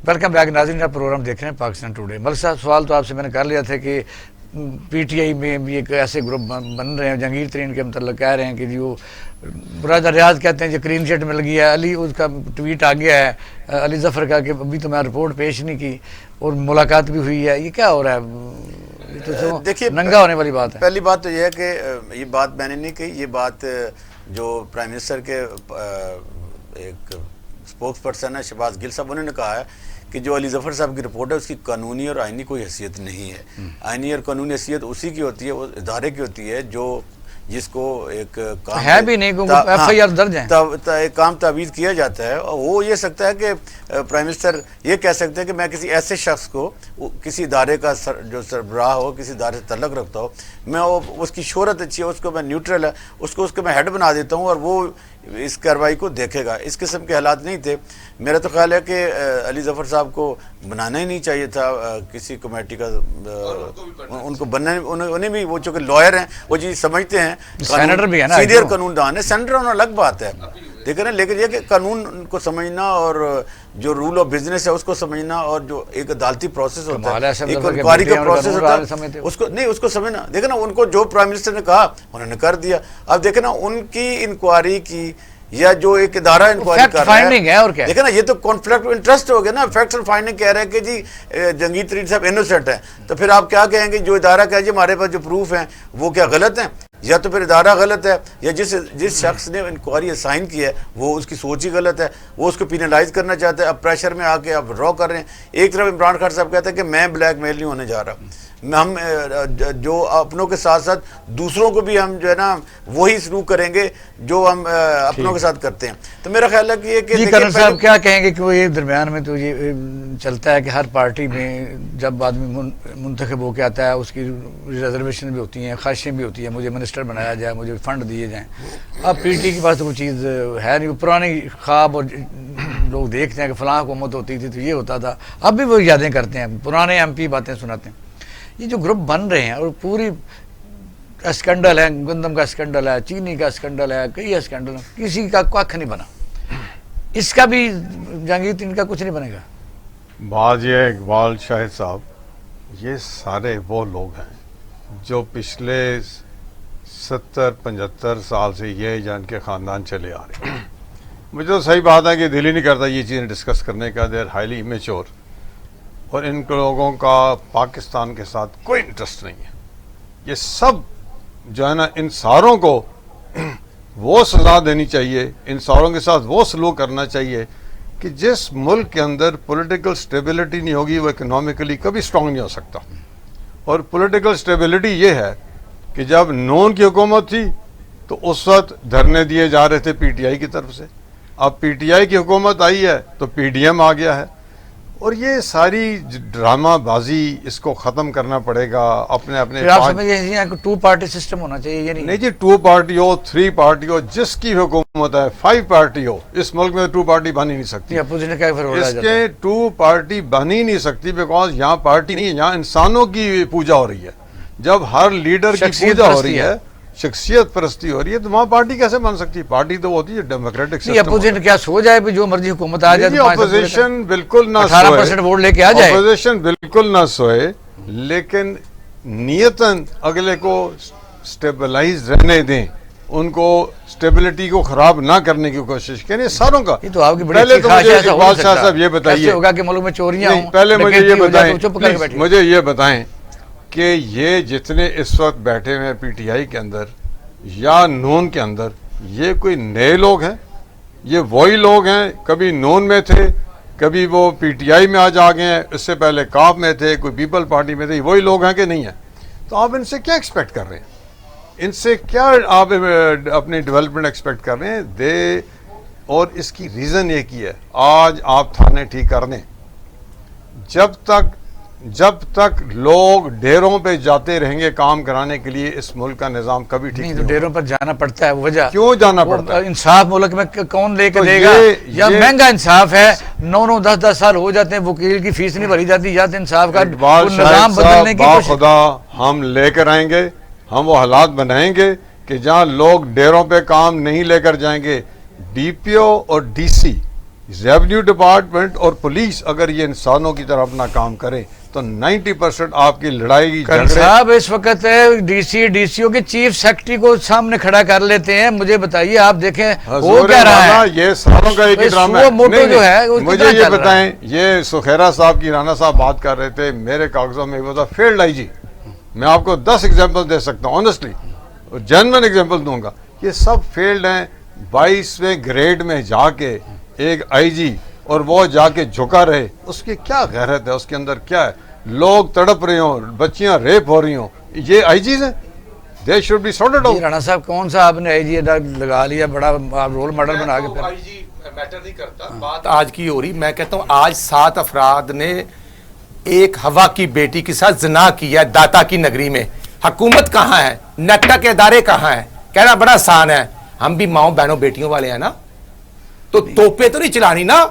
ویلکم بیک ناظرین، آپ پروگرام دیکھ رہے ہیں پاکستان ٹوڈے. ملک صاحب سوال تو آپ سے میں نے کر لیا تھا کہ پی ٹی آئی میں بھی ایک ایسے گروپ بن رہے ہیں، جہانگیر ترین کے متعلق کہہ رہے ہیں کہ جو برادر ریاض کہتے ہیں جو کلین چٹ مل گیا ہے. علی اس کا ٹویٹ آ گیا ہے علی ظفر کا کہ ابھی تو میں رپورٹ پیش نہیں کی اور ملاقات بھی ہوئی ہے. یہ کیا ہو رہا ہے؟ یہ تو دیکھیے ننگا ہونے والی بات ہے. پہلی بات تو یہ ہے کہ یہ بات میں نے نہیں کہی، یہ بات جو پرائم منسٹر کے ایک اسپوکس پرسن ہے شہباز گل صاحب، انہوں نے کہا ہے کہ جو علی ظفر صاحب کی رپورٹ ہے اس کی قانونی اور آئینی کوئی حیثیت نہیں ہے. آئینی اور قانونی حیثیت اسی کی ہوتی ہے, وہ ادارے کی ہوتی ہے جو جس کو ایک کام ہے بھی نہیں ایف آئی آر درج ہے, ایک کام تعویذ کیا جاتا ہے, اور وہ یہ سکتا ہے کہ پرائم منسٹر یہ کہہ سکتے ہیں کہ میں کسی ایسے شخص کو کسی ادارے کا جو سربراہ ہو, کسی ادارے سے تعلق رکھتا ہو, میں اس کی شہرت اچھی ہے, اس کو میں نیوٹرل ہے, اس کو میں ہیڈ بنا دیتا ہوں اور وہ اس کارروائی کو دیکھے گا. اس قسم کے حالات نہیں تھے. میرا تو خیال ہے کہ علی ظفر صاحب کو بنانا ہی نہیں چاہیے تھا کسی کمیٹی کا, ان کو بننا, انہیں بھی, وہ چونکہ لائر ہیں وہ چیز سمجھتے ہیں, سینیٹر بھی ہے نا, سینئر قانون دان ہے, سینیٹر ہونا الگ بات ہے, دیکھیں نا, لیکن یہ کہ قانون کو سمجھنا اور جو رول آف بزنس ہے اس کو سمجھنا اور جو ایک عدالتی پروسیس ہوتا ہے, ایک انکوائری کا پروسیس ہوتا ہے, اس کو نہیں, اس کو سمجھنا. دیکھیں نا, ان کو جو پرائم منسٹر نے کہا انہوں نے کر دیا. اب دیکھیں نا, ان کی انکوائری کی یا جو ایک ادارہ انکوائری کر رہا ہے, دیکھیں نا, یہ تو کانفلکٹ آف انٹرسٹ ہو گیا نا. فیکٹس اینڈ فائنڈنگ کہہ رہے ہیں کہ جی جنگیر ترین صاحب انوسنٹ ہیں, تو پھر آپ کیا کہیں گے, جو ادارہ کہہ جی ہمارے پاس جو پروف ہیں وہ کیا غلط ہیں, یا تو پھر ادارہ غلط ہے, یا جس شخص نے انکوائری اسائن کی ہے وہ اس کی سوچ ہی غلط ہے, وہ اس کو پینلائز کرنا چاہتا ہے. اب پریشر میں آ کے اب رو کر رہے ہیں. ایک طرف عمران خان صاحب کہتے ہیں کہ میں بلیک میل نہیں ہونے جا رہا, ہم جو اپنوں کے ساتھ ساتھ دوسروں کو بھی ہم جو ہے نا وہی سلوک کریں گے جو ہم اپنوں کے ساتھ کرتے ہیں. تو میرا خیال ہے کہ یہ کہ کرن صاحب کیا کہیں گے کہ وہ یہ درمیان میں تو یہ چلتا ہے کہ ہر پارٹی میں جب آدمی منتخب ہو کے آتا ہے اس کی ریزرویشن بھی ہوتی ہیں, خواہشیں بھی ہوتی ہیں, مجھے منسٹر بنایا جائے, مجھے فنڈ دیے جائیں. اب پی ٹی کے پاس تو کوئی چیز ہے نہیں, پرانی خواب اور لوگ دیکھتے ہیں کہ فلاں حکومت ہوتی تھی تو یہ ہوتا تھا, اب بھی وہ یادیں کرتے ہیں, پرانے ایم پی باتیں سناتے ہیں. یہ جو گروپ بن رہے ہیں اور پوری اسکینڈل ہے, گندم کا اسکینڈل ہے, چینی کا اسکینڈل ہے, کئی اسکینڈل ہے, کسی کا کھ نہیں بنا. اس کا بھی جہانگیر ترین کا کچھ نہیں بنے گا. بات یہ ہے اقبال شاہد صاحب, یہ سارے وہ لوگ ہیں جو پچھلے 70-75 سال سے یہ جان کے خاندان چلے آ رہے ہیں. مجھے تو صحیح بات ہے کہ دل ہی نہیں کرتا یہ چیزیں ڈسکس کرنے کا. دے آر ہائیلی امیچور, اور ان لوگوں کا پاکستان کے ساتھ کوئی انٹرسٹ نہیں ہے. یہ سب جو ہے نا, ان ساروں کو وہ سزا دینی چاہیے, ان ساروں کے ساتھ وہ سلوک کرنا چاہیے کہ جس ملک کے اندر پولیٹیکل سٹیبلٹی نہیں ہوگی وہ اکنامکلی کبھی سٹرونگ نہیں ہو سکتا. اور پولیٹیکل سٹیبلٹی یہ ہے کہ جب نون کی حکومت تھی تو اس وقت دھرنے دیے جا رہے تھے پی ٹی آئی کی طرف سے, اب پی ٹی آئی کی حکومت آئی ہے تو پی ڈی ایم آ گیا ہے. اور یہ ساری ڈرامہ بازی اس کو ختم کرنا پڑے گا. اپنے آپ سمجھیں 2 پارٹی سسٹم ہونا چاہیے, یہ نہیں جی 2 پارٹی ہو, 3 پارٹی ہو, جس کی حکومت ہے 5 پارٹی ہو. اس ملک میں 2 پارٹی بن ہی نہیں سکتی. اس کے 2 پارٹی بن ہی نہیں سکتی بیکاز یہاں پارٹی نہیں ہے, یہاں انسانوں کی پوجا ہو رہی ہے. جب ہر لیڈر کی پوجا ہو رہی ہے, شخصیت پرستی ہو رہی ہے, تو وہاں پارٹی کیسے بن سکتی ہے؟ پارٹی تو ہوتی ہے ڈیموکریٹک سسٹم. اپوزیشن کیا سو جائے بھی جو مرضی حکومت آ جائے, اپوزیشن بالکل نہ سوئے, 18% ووٹ لے کے آ جائے, اپوزیشن بالکل نہ سوئے, لیکن نیتاً اگلے کو سٹیبلائز رہنے دیں, ان کو سٹیبلٹی کو خراب نہ کرنے کی کوشش کریں. ساروں کا یہ تو آپ کی بڑی پہلے تو مجھے اقبال شاہ صاحب یہ بتائیے ہوگا کہ ملک میں چوریاں ہوں, پہلے مجھے یہ بتائیں کہ یہ جتنے اس وقت بیٹھے ہوئے ہیں پی ٹی آئی کے اندر یا نون کے اندر, یہ کوئی نئے لوگ ہیں؟ یہ وہی لوگ ہیں کبھی نون میں تھے, کبھی وہ پی ٹی آئی میں آج آ گئے ہیں, اس سے پہلے کاف میں تھے, کوئی پیپل پارٹی میں تھے. وہی لوگ ہیں کہ نہیں ہیں؟ تو آپ ان سے کیا ایکسپیکٹ کر رہے ہیں؟ ان سے کیا آپ اپنی ڈیولپمنٹ ایکسپیکٹ کر رہے ہیں؟ اور اس کی ریزن یہ کی ہے, آج آپ تھانے ٹھیک کر دیں, جب تک لوگ ڈیروں پہ جاتے رہیں گے کام کرانے کے لیے, اس ملک کا نظام کبھی ٹھیک نہیں. تو ڈیروں پر جانا پڑتا ہے, وجہ کیوں جانا پڑتا ہے؟ انصاف ملک میں کون لے کے دے گا؟ یا مہنگا انصاف ہے, 9-10 سال ہو جاتے ہیں, وکیل کی فیس نہیں بھری جاتی, یا انصاف کا نظام بدلنے کی کوشش. خدا ہم لے کر آئیں گے, ہم وہ حالات بنائیں گے کہ جہاں لوگ ڈیروں پہ کام نہیں لے کر جائیں گے. ڈی پی او اور ڈی سی, ریونیو ڈپارٹمنٹ اور پولیس اگر یہ انسانوں کی طرح اپنا کام کریں تو 90% آپ کی لڑائی صاحب اس وقت ڈی سی او کے چیف سیکرٹری کو سامنے کھڑا کر لیتے ہیں. مجھے بتائیے, آپ دیکھیں وہ کیا رہا ہے, یہ ساروں کا ایک ہی ڈرامہ ہے. جو ہے مجھے یہ بتائیں, یہ سخیرہ صاحب کی رانا صاحب بات کر رہے تھے, میرے کاغذوں میں وہ تھا فیلڈ آئی جی. میں آپ کو 10 ایگزامپل دے سکتا ہوں, آنیسٹلی جینوئن ایگزامپل دوں گا. یہ سب فیلڈ ہیں. 22ویں گریڈ میں جا کے ایک آئی جی اور وہ جا کے جھکا رہے, اس کی کیا غیرت ہے, اس کے اندر کیا ہے؟ لوگ تڑپ رہے ہوں, بچیاں ریپ ہو رہی ہوں, یہ آئی چیز ہے؟ They should be sorted out. Rana صاحب کون سا آپ نے آئی جی لگا لیا بڑا رول ماڈل بنا کے؟ آئی جی میٹر نہیں کرتا, بات آج کی ہو رہی. میں کہتا ہوں آج 7 افراد نے ایک ہوا کی بیٹی کے ساتھ زنا کیا داتا کی نگری میں. حکومت کہاں ہے؟ نیٹا کے ادارے کہاں ہیں؟ کہنا بڑا آسان ہے, ہم بھی ماؤں بہنوں بیٹیوں والے ہیں نا, تو توپے تو نہیں چلانی نا.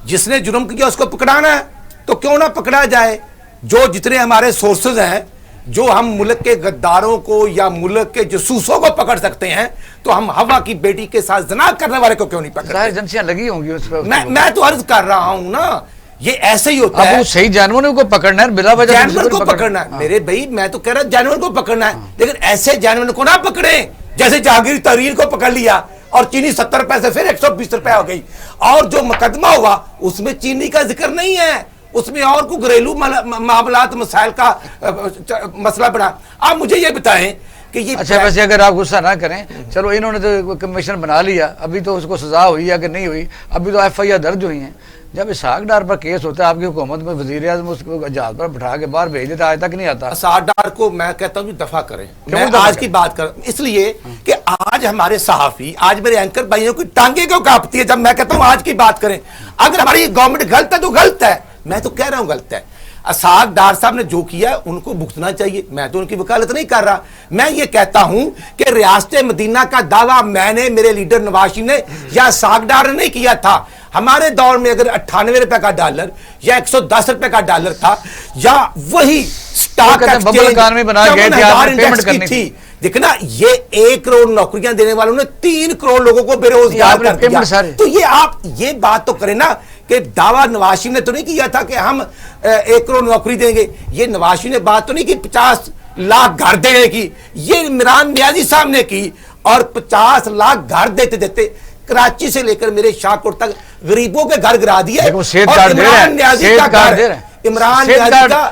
جس نے جرم کیا اس کو پکڑانا ہے, تو کیوں نہ پکڑا جائے. جو جتنے ہمارے سورسز ہیں, جو ہم ملک کے غداروں کو یا ملک کے جاسوسوں کو پکڑ سکتے ہیں, تو ہم ہوا کی بیٹی کے ساتھ زنا کرنے والے کو کیوں نہیں پکڑتے؟ ایجنسیاں لگی ہوں گی اس پہ. میں تو عرض کر رہا ہوں نا, یہ ایسے ہی ہوتا ہے. اب صحیح جانوروں کو پکڑنا ہے, بلا وجہ جانور کو پکڑنا ہے میرے بھائی, میں تو کہہ رہا جانور کو پکڑنا ہے, لیکن ایسے جانور کو نہ پکڑیں جیسے جہانگیر تحریر کو پکڑ لیا اور چینی 70 روپے سے پھر 120 روپے ہو گئی. اور جو مقدمہ ہوا اس میں چینی کا ذکر نہیں ہے, اس میں اور کو گھریلو معاملات مسائل کا مسئلہ بنا. آپ مجھے یہ بتائیں کہ یہ اچھا ویسے اگر آپ غصہ نہ کریں, چلو انہوں نے تو کمیشن بنا لیا, ابھی تو اس کو سزا ہوئی ہے کہ نہیں ہوئی, ابھی تو ایف آئی آر درج ہوئی ہیں. جب اسحاق ڈار پر کیس ہوتا ہے آپ کی حکومت میں, وزیر اعظم اس کو جہاز پر بٹھا کے باہر بھیج دیتا, آج تک نہیں آتا. اسحاق ڈار کو میں کہتا ہوں دفع کریں. میں آج کی بات کر اس لیے کہ آج ہمارے صحافی, آج میرے اینکر بھائیوں کی ٹانگیں کیوں کانپتی ہے جب میں کہتا ہوں آج کی بات کریں. اگر ہماری گورنمنٹ غلط ہے تو غلط ہے, میں تو کہہ رہا ہوں غلط ہے. اسحاق ڈار صاحب نے جو کیا ہے ان کو بھگتنا چاہیے, میں تو ان کی وکالت نہیں کر رہا. میں یہ کہتا ہوں کہ ریاست مدینہ کا دعویٰ میں نے, میرے لیڈر نواز شریف نے یا اسحاق ڈار نے نہیں کیا تھا. ہمارے دور میں اگر 98 روپے کا ڈالر یا 110 روپے کا ڈالر تھا, یا وہی سٹاک ایکسچینج تھی, دیکھنا یہ 1 کروڑ نوکریاں دینے والوں نے 3 کروڑ لوگوں کو بے روزگار کر دیا. تو یہ آپ یہ بات تو کریں نا کہ دعویٰ نواز شریف نے تو نہیں کیا تھا کہ ہم 1 کروڑ نوکری دیں گے. یہ نواز شریف نے بات تو نہیں کی 50 لاکھ گھر دینے کی, یہ عمران نیازی صاحب نے کی. اور 50 لاکھ گھر دیتے دیتے کراچی سے لے کر میرے شاہکوٹ تک غریبوں کے گھر گرا دیے. اور عمران نیازی کا گھر, عمران نیازی کا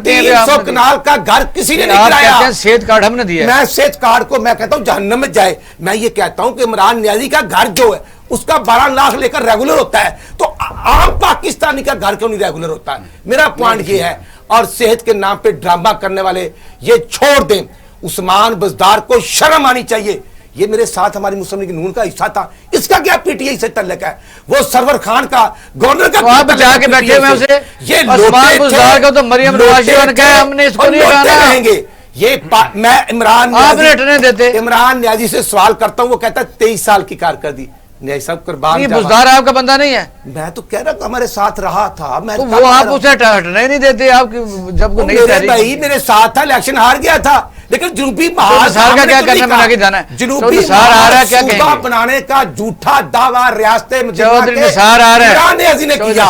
300 کنال کا گھر کسی نے نہیں کرایا. صحت کارڈ ہم نے دیا. میں صحت کارڈ کو میں کہتا ہوں جہنم میں جائے. میں یہ کہتا ہوں کہ عمران نیازی کا گھر جو ہے اس کا 12 لاکھ لے کر ریگولر ہوتا ہے, تو عام پاکستانی کا گھر کیوں نہیں ریگولر ہوتا ہے؟ میرا پوائنٹ یہ ہے. اور صحت کے نام پہ ڈرامہ کرنے والے یہ چھوڑ دیں. عثمان بزدار کو شرم آنی چاہیے. یہ میرے ساتھ ہماری مسلم لیگ نون کا حصہ تھا, اس کا کیا پی ٹی آئی سے تعلق ہے؟ وہ سرور خان کا گورنر کا آپ جا کے بیٹھے ہوئے اسے, یہ عثمان بزدار کا تو مریم نواز نے کہا ہم نے اس کو نہیں رہیں گے. یہ میں عمران نیازی سے سوال کرتا ہوں, وہ کہتا ہے 23 سال کی کارکردگی. نیازی صاحب قربان یہ بزدار آپ کا بندہ نہیں ہے. میں تو کہہ رہا ہوں ہمارے ساتھ رہا تھا. میں وہ آپ اسے ہٹنے نہیں دیتے, آپ جب کو نہیں تحریک بھائی میرے ساتھ تھا, الیکشن ہار گیا تھا, لیکن جنوبی کا کیا کرنا میں آگے جانا ہے. جنوبی صوبہ بنانے کا جھوٹا دعویٰ ریاست چودھری نثار آ رہا ہے. عمران نیازی نے کیا.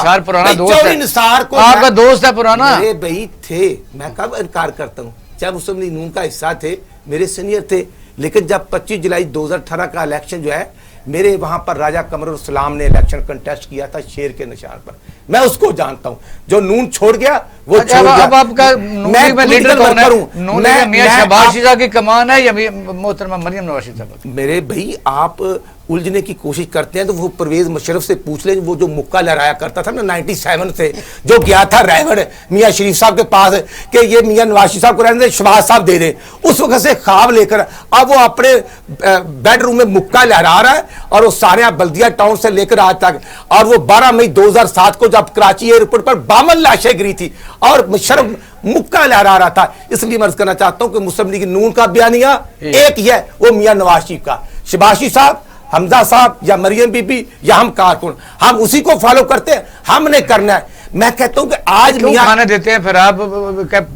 چودھری نثار کو آپ کا دوست ہے پرانا. میرے بھائی تھے, میں کب انکار کرتا ہوں, جب مسلم لیگ نون کا حصہ تھے, میرے سینئر تھے. لیکن جب 25 جولائی 2018 کا الیکشن جو ہے, میرے وہاں پر راجہ قمر السلام نے الیکشن کنٹیسٹ کیا تھا شیر کے نشان پر. میں اس کو جانتا ہوں. جو نون چھوڑ گیا وہ چھوڑ گیا. اب آپ کا میں لیڈر کون ہے؟ نون میں میاں شہباز شیزا کی کمان ہے یا محترمہ مریم نواز صاحب؟ میرے بھائی آپ الجھنے کی کوشش کرتے ہیں تو وہ پرویز مشرف سے پوچھ لیں, وہ جو مکہ لہرایا کرتا تھا نا 97 سے, جو گیا تھا ریوڑ میاں شریف صاحب کے پاس کہ یہ میاں نواز شریف صاحب کو رہنے دیں, شہباز صاحب دے دیں. اس وقت سے خواب لے کر اب وہ اپنے بیڈ روم میں مکہ لہرا رہا ہے, اور وہ سارے بلدیہ ٹاؤن سے لے کر آج تک. اور وہ 12 مئی 2007 کو جب کراچی ایئرپورٹ پر 52 لاشیں گری تھی اور مشرف مکہ لہرا رہا تھا. اس لیے میں عرض کرنا چاہتا ہوں کہ مسلم لیگ نون کا بیانیہ ایک ہی ہے, وہ میاں نواز شریف کا. شہباز شریف صاحب, حمزہ صاحب یا مریم بی بی یا ہم کارکن, ہم اسی کو فالو کرتے ہیں, ہم نے کرنا ہے. میں کہتا ہوں کہ آج کیوں کھانے دیتے ہیں پھر آپ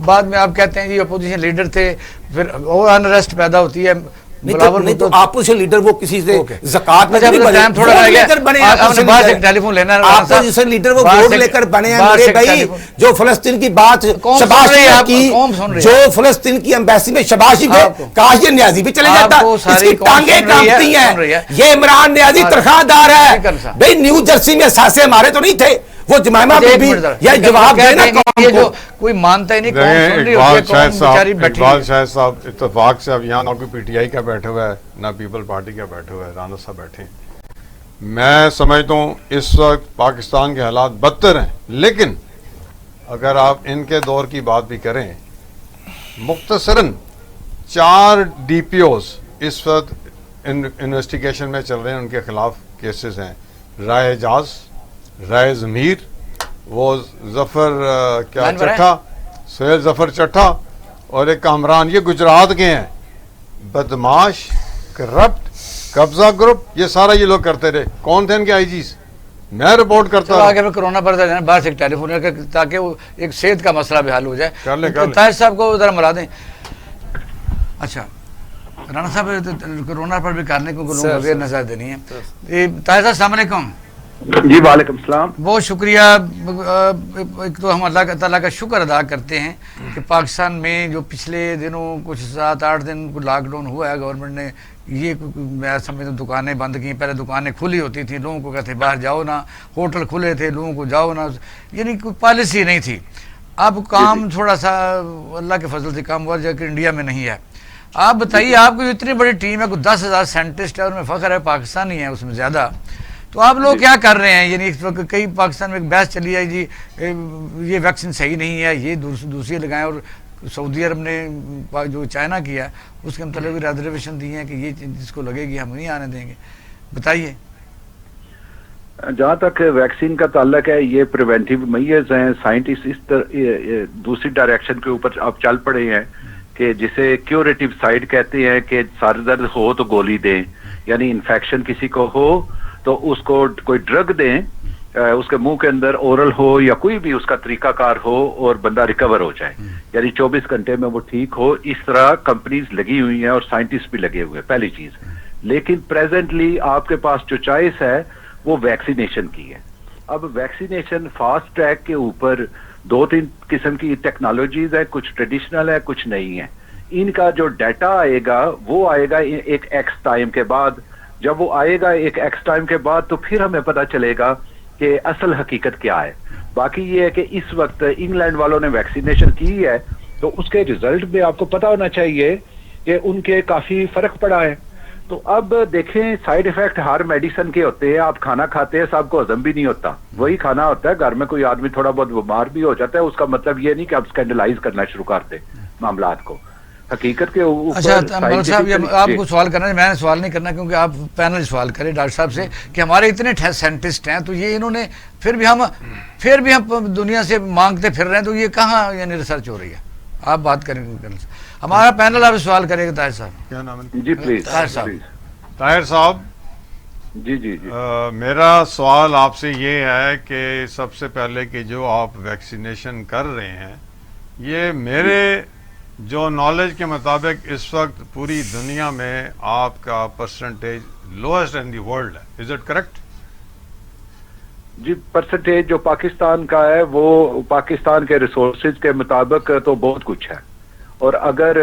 بعد میں آپ کہتے ہیں یہ اپوزیشن لیڈر تھے, پھر وہ انریسٹ پیدا ہوتی ہے. نہیں تو اپوزیشن لیڈر وہ کسی سے زکات میں اپوزیشن لیڈر وہ ووٹ لے کر بنے ہیں. میرے بھائی جو فلسطین کی بات شہباز شریف کی, جو فلسطین کی ایمبیسی میں شہباز شریف ہے, کاش یہ نیازی بھی چلے جاتا. اس کی ٹانگیں کانپتی ہیں. یہ عمران نیازی تنخواہ دار ہے بھائی. نیو جرسی میں ساسے ہمارے تو نہیں تھے, وہ جمائمہ بی بی. یہ جواب دینا کوئی مانتا ہی نہیں. اقبال شاہد صاحب اتفاق سے اب یہاں نہ کوئی پی ٹی آئی کا بیٹھے ہوا ہے, نہ پیپل پارٹی کا بیٹھے ہوا ہے, رانا صاحب بیٹھے ہیں. میں سمجھتا ہوں اس وقت پاکستان کے حالات بدتر ہیں، لیکن اگر آپ ان کے دور کی بات بھی کریں، مختصراً 4 DPOs اس وقت انویسٹیگیشن میں چل رہے ہیں، ان کے خلاف کیسز ہیں. رائے اعجاز، رائے ضمیر، وہ ظفر کیا چٹھا، سہیل ظفر چٹھا اور ایک کامران، یہ گجرات کے ہیں. بدماش، کرپٹ، قبضہ گروپ، یہ سارا یہ لوگ کرتے رہے. کون تھے ان کے IGs؟ میں رپورٹ کرتا ہوں. آگے میں کرونا پر باہر سے ایک ٹیلی فون کر تاکہ وہ ایک صحت کا مسئلہ بھی حل ہو جائے. کر لیں. طاہر صاحب کو ذرا ملا دیں. اچھا رانا صاحب کرونا پر بھی کرنے کو لوگوں کو اویئرنیس دینی ہے. طاہر صاحب السلام علیکم. جی وعلیکم السلام. بہت شکریہ. ایک تو ہم اللہ تعالیٰ کا شکر ادا کرتے ہیں کہ پاکستان میں جو پچھلے دنوں کچھ 7-8 دن لاک ڈاؤن ہوا ہے، گورنمنٹ نے یہ میں سمجھتا ہوں دکانیں بند کی. پہلے دکانیں کھلی ہوتی تھیں، لوگوں کو کہتے باہر جاؤ نہ، ہوٹل کھلے تھے، لوگوں کو جاؤ نہ، یعنی کوئی پالیسی نہیں تھی. اب کام تھوڑا سا اللہ کے فضل سے کام ہوا جو کہ انڈیا میں نہیں ہے. آپ بتائیے، آپ کی جو اتنی بڑی ٹیم ہے، کوئی 10,000 سائنٹسٹ ہے، ان میں فخر ہے پاکستانی ہیں اس میں زیادہ، تو آپ لوگ کیا کر رہے ہیں؟ یعنی اس وقت کئی پاکستان میں ایک بحث چلی ہے جی یہ ویکسین صحیح نہیں ہے، یہ دوسری لگائیں، اور سعودی عرب نے جو چائنا کیا اس کے متعلق بھی ریزرویشن دی ہیں کہ یہ جس کو لگے گی ہم نہیں آنے دیں گے. بتائیے. جہاں تک ویکسین کا تعلق ہے، یہ پریونٹیو میئرز ہیں. سائنٹسٹ اس دوسری ڈائریکشن کے اوپر آپ چل پڑے ہیں کہ جسے کیوریٹیو سائڈ کہتے ہیں کہ سر درد ہو تو گولی دیں، یعنی انفیکشن کسی کو ہو تو اس کو کوئی ڈرگ دیں، اس کے منہ کے اندر اورل ہو یا کوئی بھی اس کا طریقہ کار ہو اور بندہ ریکور ہو جائے، یعنی 24 گھنٹے میں وہ ٹھیک ہو. اس طرح کمپنیز لگی ہوئی ہیں اور سائنٹسٹ بھی لگے ہوئے ہیں، پہلی چیز. لیکن پریزنٹلی آپ کے پاس جو چوائس ہے وہ ویکسینیشن کی ہے. اب ویکسینیشن فاسٹ ٹریک کے اوپر 2-3 قسم کی ٹیکنالوجیز ہیں، کچھ ٹریڈیشنل ہے، کچھ نہیں ہے. ان کا جو ڈیٹا آئے گا وہ آئے گا ایک ایکس ٹائم کے بعد. جب وہ آئے گا ایک ایکس ٹائم کے بعد تو پھر ہمیں پتہ چلے گا کہ اصل حقیقت کیا ہے. باقی یہ ہے کہ اس وقت انگلینڈ والوں نے ویکسینیشن کی ہے تو اس کے ریزلٹ میں آپ کو پتہ ہونا چاہیے کہ ان کے کافی فرق پڑا ہے. تو اب دیکھیں، سائیڈ ایفیکٹ ہر میڈیسن کے ہوتے ہیں. آپ کھانا کھاتے ہیں، سب کو ہضم بھی نہیں ہوتا، وہی کھانا ہوتا ہے. گھر میں کوئی آدمی تھوڑا بہت بیمار بھی ہو جاتا ہے، اس کا مطلب یہ نہیں کہ آپ اسکینڈلائز کرنا شروع کرتے معاملات کو. حقیقت کے اوپر. اچھا ملک صاحب، آپ کو سوال کرنا ہے، میں نے سوال نہیں کرنا کیونکہ آپ پینل سوال کریں ڈاکٹر صاحب سے کہ ہمارے اتنے سائنٹسٹ ہیں تو یہ انہوں نے پھر بھی ہم دنیا سے مانگتے پھر رہے ہیں، تو یہ کہاں یعنی ریسرچ ہو رہی ہے؟ آپ بات کریں. ہمارا پینل آپ سوال کرے گا. طاہر صاحب کیا نام ہے؟ جی پلیز. طاہر صاحب. جی جی جی. میرا سوال آپ سے یہ ہے کہ سب سے پہلے کہ جو آپ ویکسینیشن کر رہے ہیں، یہ میرے جو نالج کے مطابق اس وقت پوری دنیا میں آپ کا percentage lowest in the world ہے. Is it correct? جی پرسنٹیج جو پاکستان کا ہے وہ پاکستان کے ریسورسز کے مطابق تو بہت کچھ ہے. اور اگر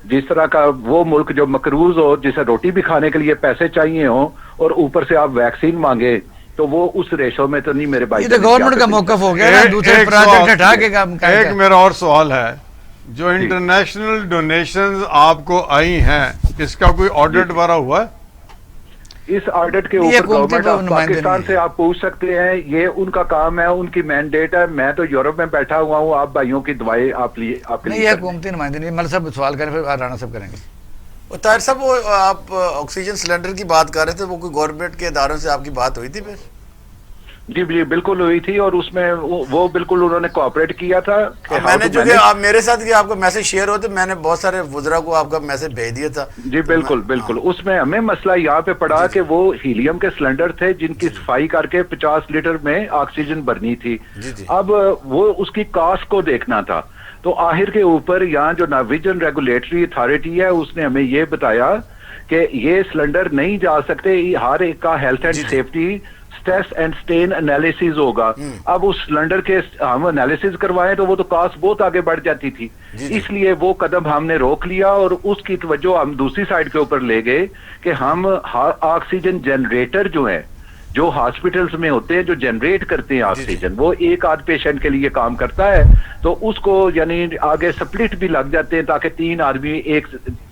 جس طرح کا وہ ملک جو مقروض ہو، جسے روٹی بھی کھانے کے لیے پیسے چاہیے ہوں اور اوپر سے آپ ویکسین مانگے، تو وہ اس ریشو میں تو نہیں میرے بھائی. یہ تو گورنمنٹ کا موقف ہو گیا. دوسرے پروجیکٹ ہٹا کے ایک میرا اور سوال ہے، جو انٹرنیشنل ڈونیشنز آپ کو آئی ہیں، اس کا کوئی آڈٹ وغیرہ ہوا ہے؟ اس آڈٹ کے اوپر گورنمنٹ آف پاکستان سے آپ پوچھ سکتے ہیں، یہ ان کا کام ہے، ان کی مینڈیٹ ہے. میں تو یورپ میں بیٹھا ہوا ہوں، آپ بھائیوں کی دعائیں آپ کے لیے. یہ حکومتی نمائندے نہیں. مل صاحب سوال کریں، پھر رانا صاحب کریں گے. طاہر صاحب، وہ آپ آکسیجن سلنڈر کی بات کر رہے تھے، وہ کوئی گورنمنٹ کے اداروں سے آپ کی بات ہوئی تھی پھر؟ جی جی بالکل ہوئی تھی، اور اس میں وہ بالکل انہوں نے کوآپریٹ کیا تھا. میں نے جو کہ آپ میرے ساتھ کہ آپ کا میسج شیئر ہوتے، میں نے بہت سارے وزراء کو آپ کا میسج بھیج دیا تھا. جی بالکل بالکل. اس میں ہمیں مسئلہ یہاں پہ پڑا کہ وہ ہیلیم کے سلنڈر تھے جن کی صفائی کر کے 50 لیٹر میں آکسیجن بھرنی تھی. اب وہ اس کی کاسٹ کو دیکھنا تھا. تو آخر کے اوپر یہاں جو نارویجن ریگولیٹری اتھارٹی ہے اس نے ہمیں یہ بتایا کہ یہ سلنڈر نہیں جا سکتے. ہر ایک کا health and safety test and stain analysis ہوگا. اب اس سلنڈر کے ہم انالیسز کروائیں تو وہ تو کاسٹ بہت آگے بڑھ جاتی تھی. اس لیے وہ قدم ہم نے روک لیا اور اس کی توجہ ہم دوسری سائڈ کے اوپر لے گئے کہ ہم آکسیجن جنریٹر جو ہیں، جو ہاسپٹلز میں ہوتے ہیں، جو جنریٹ کرتے ہیں آکسیجن، وہ ایک آدھ پیشنٹ کے لیے کام کرتا ہے، تو اس کو یعنی آگے سپلٹ بھی لگ جاتے ہیں تاکہ 3 آدمی ایک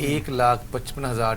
1,55,000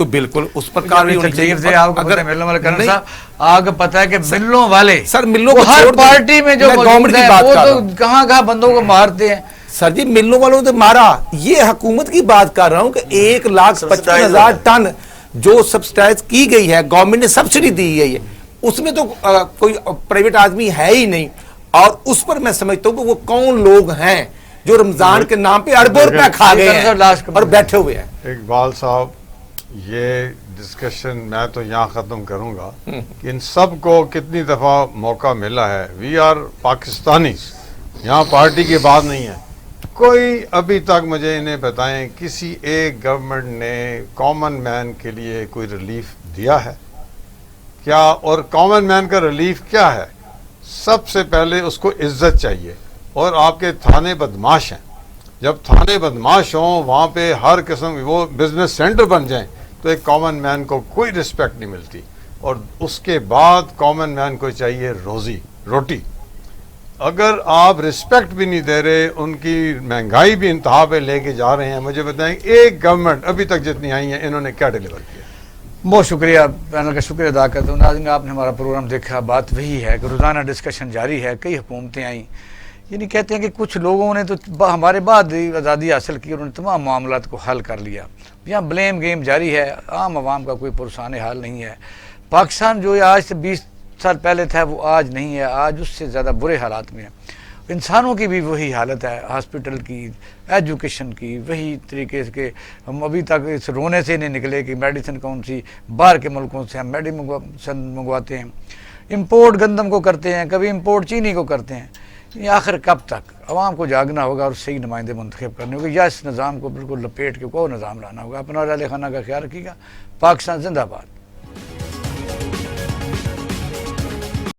تو بالکل اس پر کارروائی ہونی چاہیے. تکلیف دے آپ کو پتہ ہے ملوں والے کرن نہیں، صاحب آپ کو پتہ ہے کہ ملوں والے سر ملوں وہ کو ہر چھوڑ دیں. پارٹی میں جو میں موجود گورنمنٹ کی ہیں بات وہ کر تو رہا ہوں. کہاں کہاں بندوں کو مارتے ہیں. سر جی ملوں والوں نے مارا, یہ حکومت کی بات کر رہا ہوں کہ 1,55,000 ٹن جو سبسٹائز کی گئی ہے, گورنمنٹ نے سبسڈی دی گئی ہے, اس میں تو کوئی پرائیویٹ آدمی ہے ہی نہیں, اور اس پر میں سمجھتا ہوں کہ وہ کون لوگ ہیں جو رمضان کے نام پہ اربوں روپے کھا گئے ہیں اور بیٹھے ہوئے ہیں. اقبال صاحب, یہ ڈسکشن میں تو یہاں ختم کروں گا کہ ان سب کو کتنی دفعہ موقع ملا ہے. وی آر پاکستانی, یہاں پارٹی کی بات نہیں ہے. کوئی ابھی تک مجھے انہیں بتائیں کسی ایک گورنمنٹ نے کامن مین کے لیے کوئی ریلیف دیا ہے کیا؟ اور کامن مین کا ریلیف کیا ہے؟ سب سے پہلے اس کو عزت چاہیے. اور آپ کے تھانے بدماش ہیں, جب تھانے بدماش ہوں وہاں پہ ہر قسم وہ بزنس سینٹر بن جائیں تو ایک کامن مین کو کوئی رسپیکٹ نہیں ملتی. اور اس کے بعد کامن مین کو چاہیے روٹی. اگر آپ رسپیکٹ بھی نہیں دے رہے, ان کی مہنگائی بھی انتہا پہ لے کے جا رہے ہیں, مجھے بتائیں ایک گورنمنٹ ابھی تک جتنی آئی ہیں انہوں نے کیا ڈیلیور کیا؟ بہت شکریہ, پینل کا شکریہ ادا کرتا ہوں. ناظرین آپ نے ہمارا پروگرام دیکھا. بات وہی ہے کہ روزانہ ڈسکشن جاری ہے. کئی حکومتیں آئیں, یعنی کہتے ہیں کہ کچھ لوگوں نے تو ہمارے بعد آزادی حاصل کی اور انہوں نے تمام معاملات کو حل کر لیا. یہاں بلیم گیم جاری ہے, عام عوام کا کوئی پرسان حال نہیں ہے. پاکستان جو آج سے 20 سال پہلے تھا وہ آج نہیں ہے, آج اس سے زیادہ برے حالات میں ہے. انسانوں کی بھی وہی حالت ہے, ہاسپٹل کی, ایجوکیشن کی, وہی طریقے سے کہ ہم ابھی تک اس رونے سے نہیں نکلے کہ میڈیسن کون سی باہر کے ملکوں سے ہم میڈیسن منگواتے ہیں, امپورٹ گندم کو کرتے ہیں, کبھی امپورٹ چینی کو کرتے ہیں. یہ آخر کب تک عوام کو جاگنا ہوگا اور صحیح نمائندے منتخب کرنے ہوگا, یا اس نظام کو بالکل لپیٹ کے کوئی نظام لانا ہوگا. اپنا اور اہل خانہ کا خیال رکھیے گا. پاکستان زندہ باد.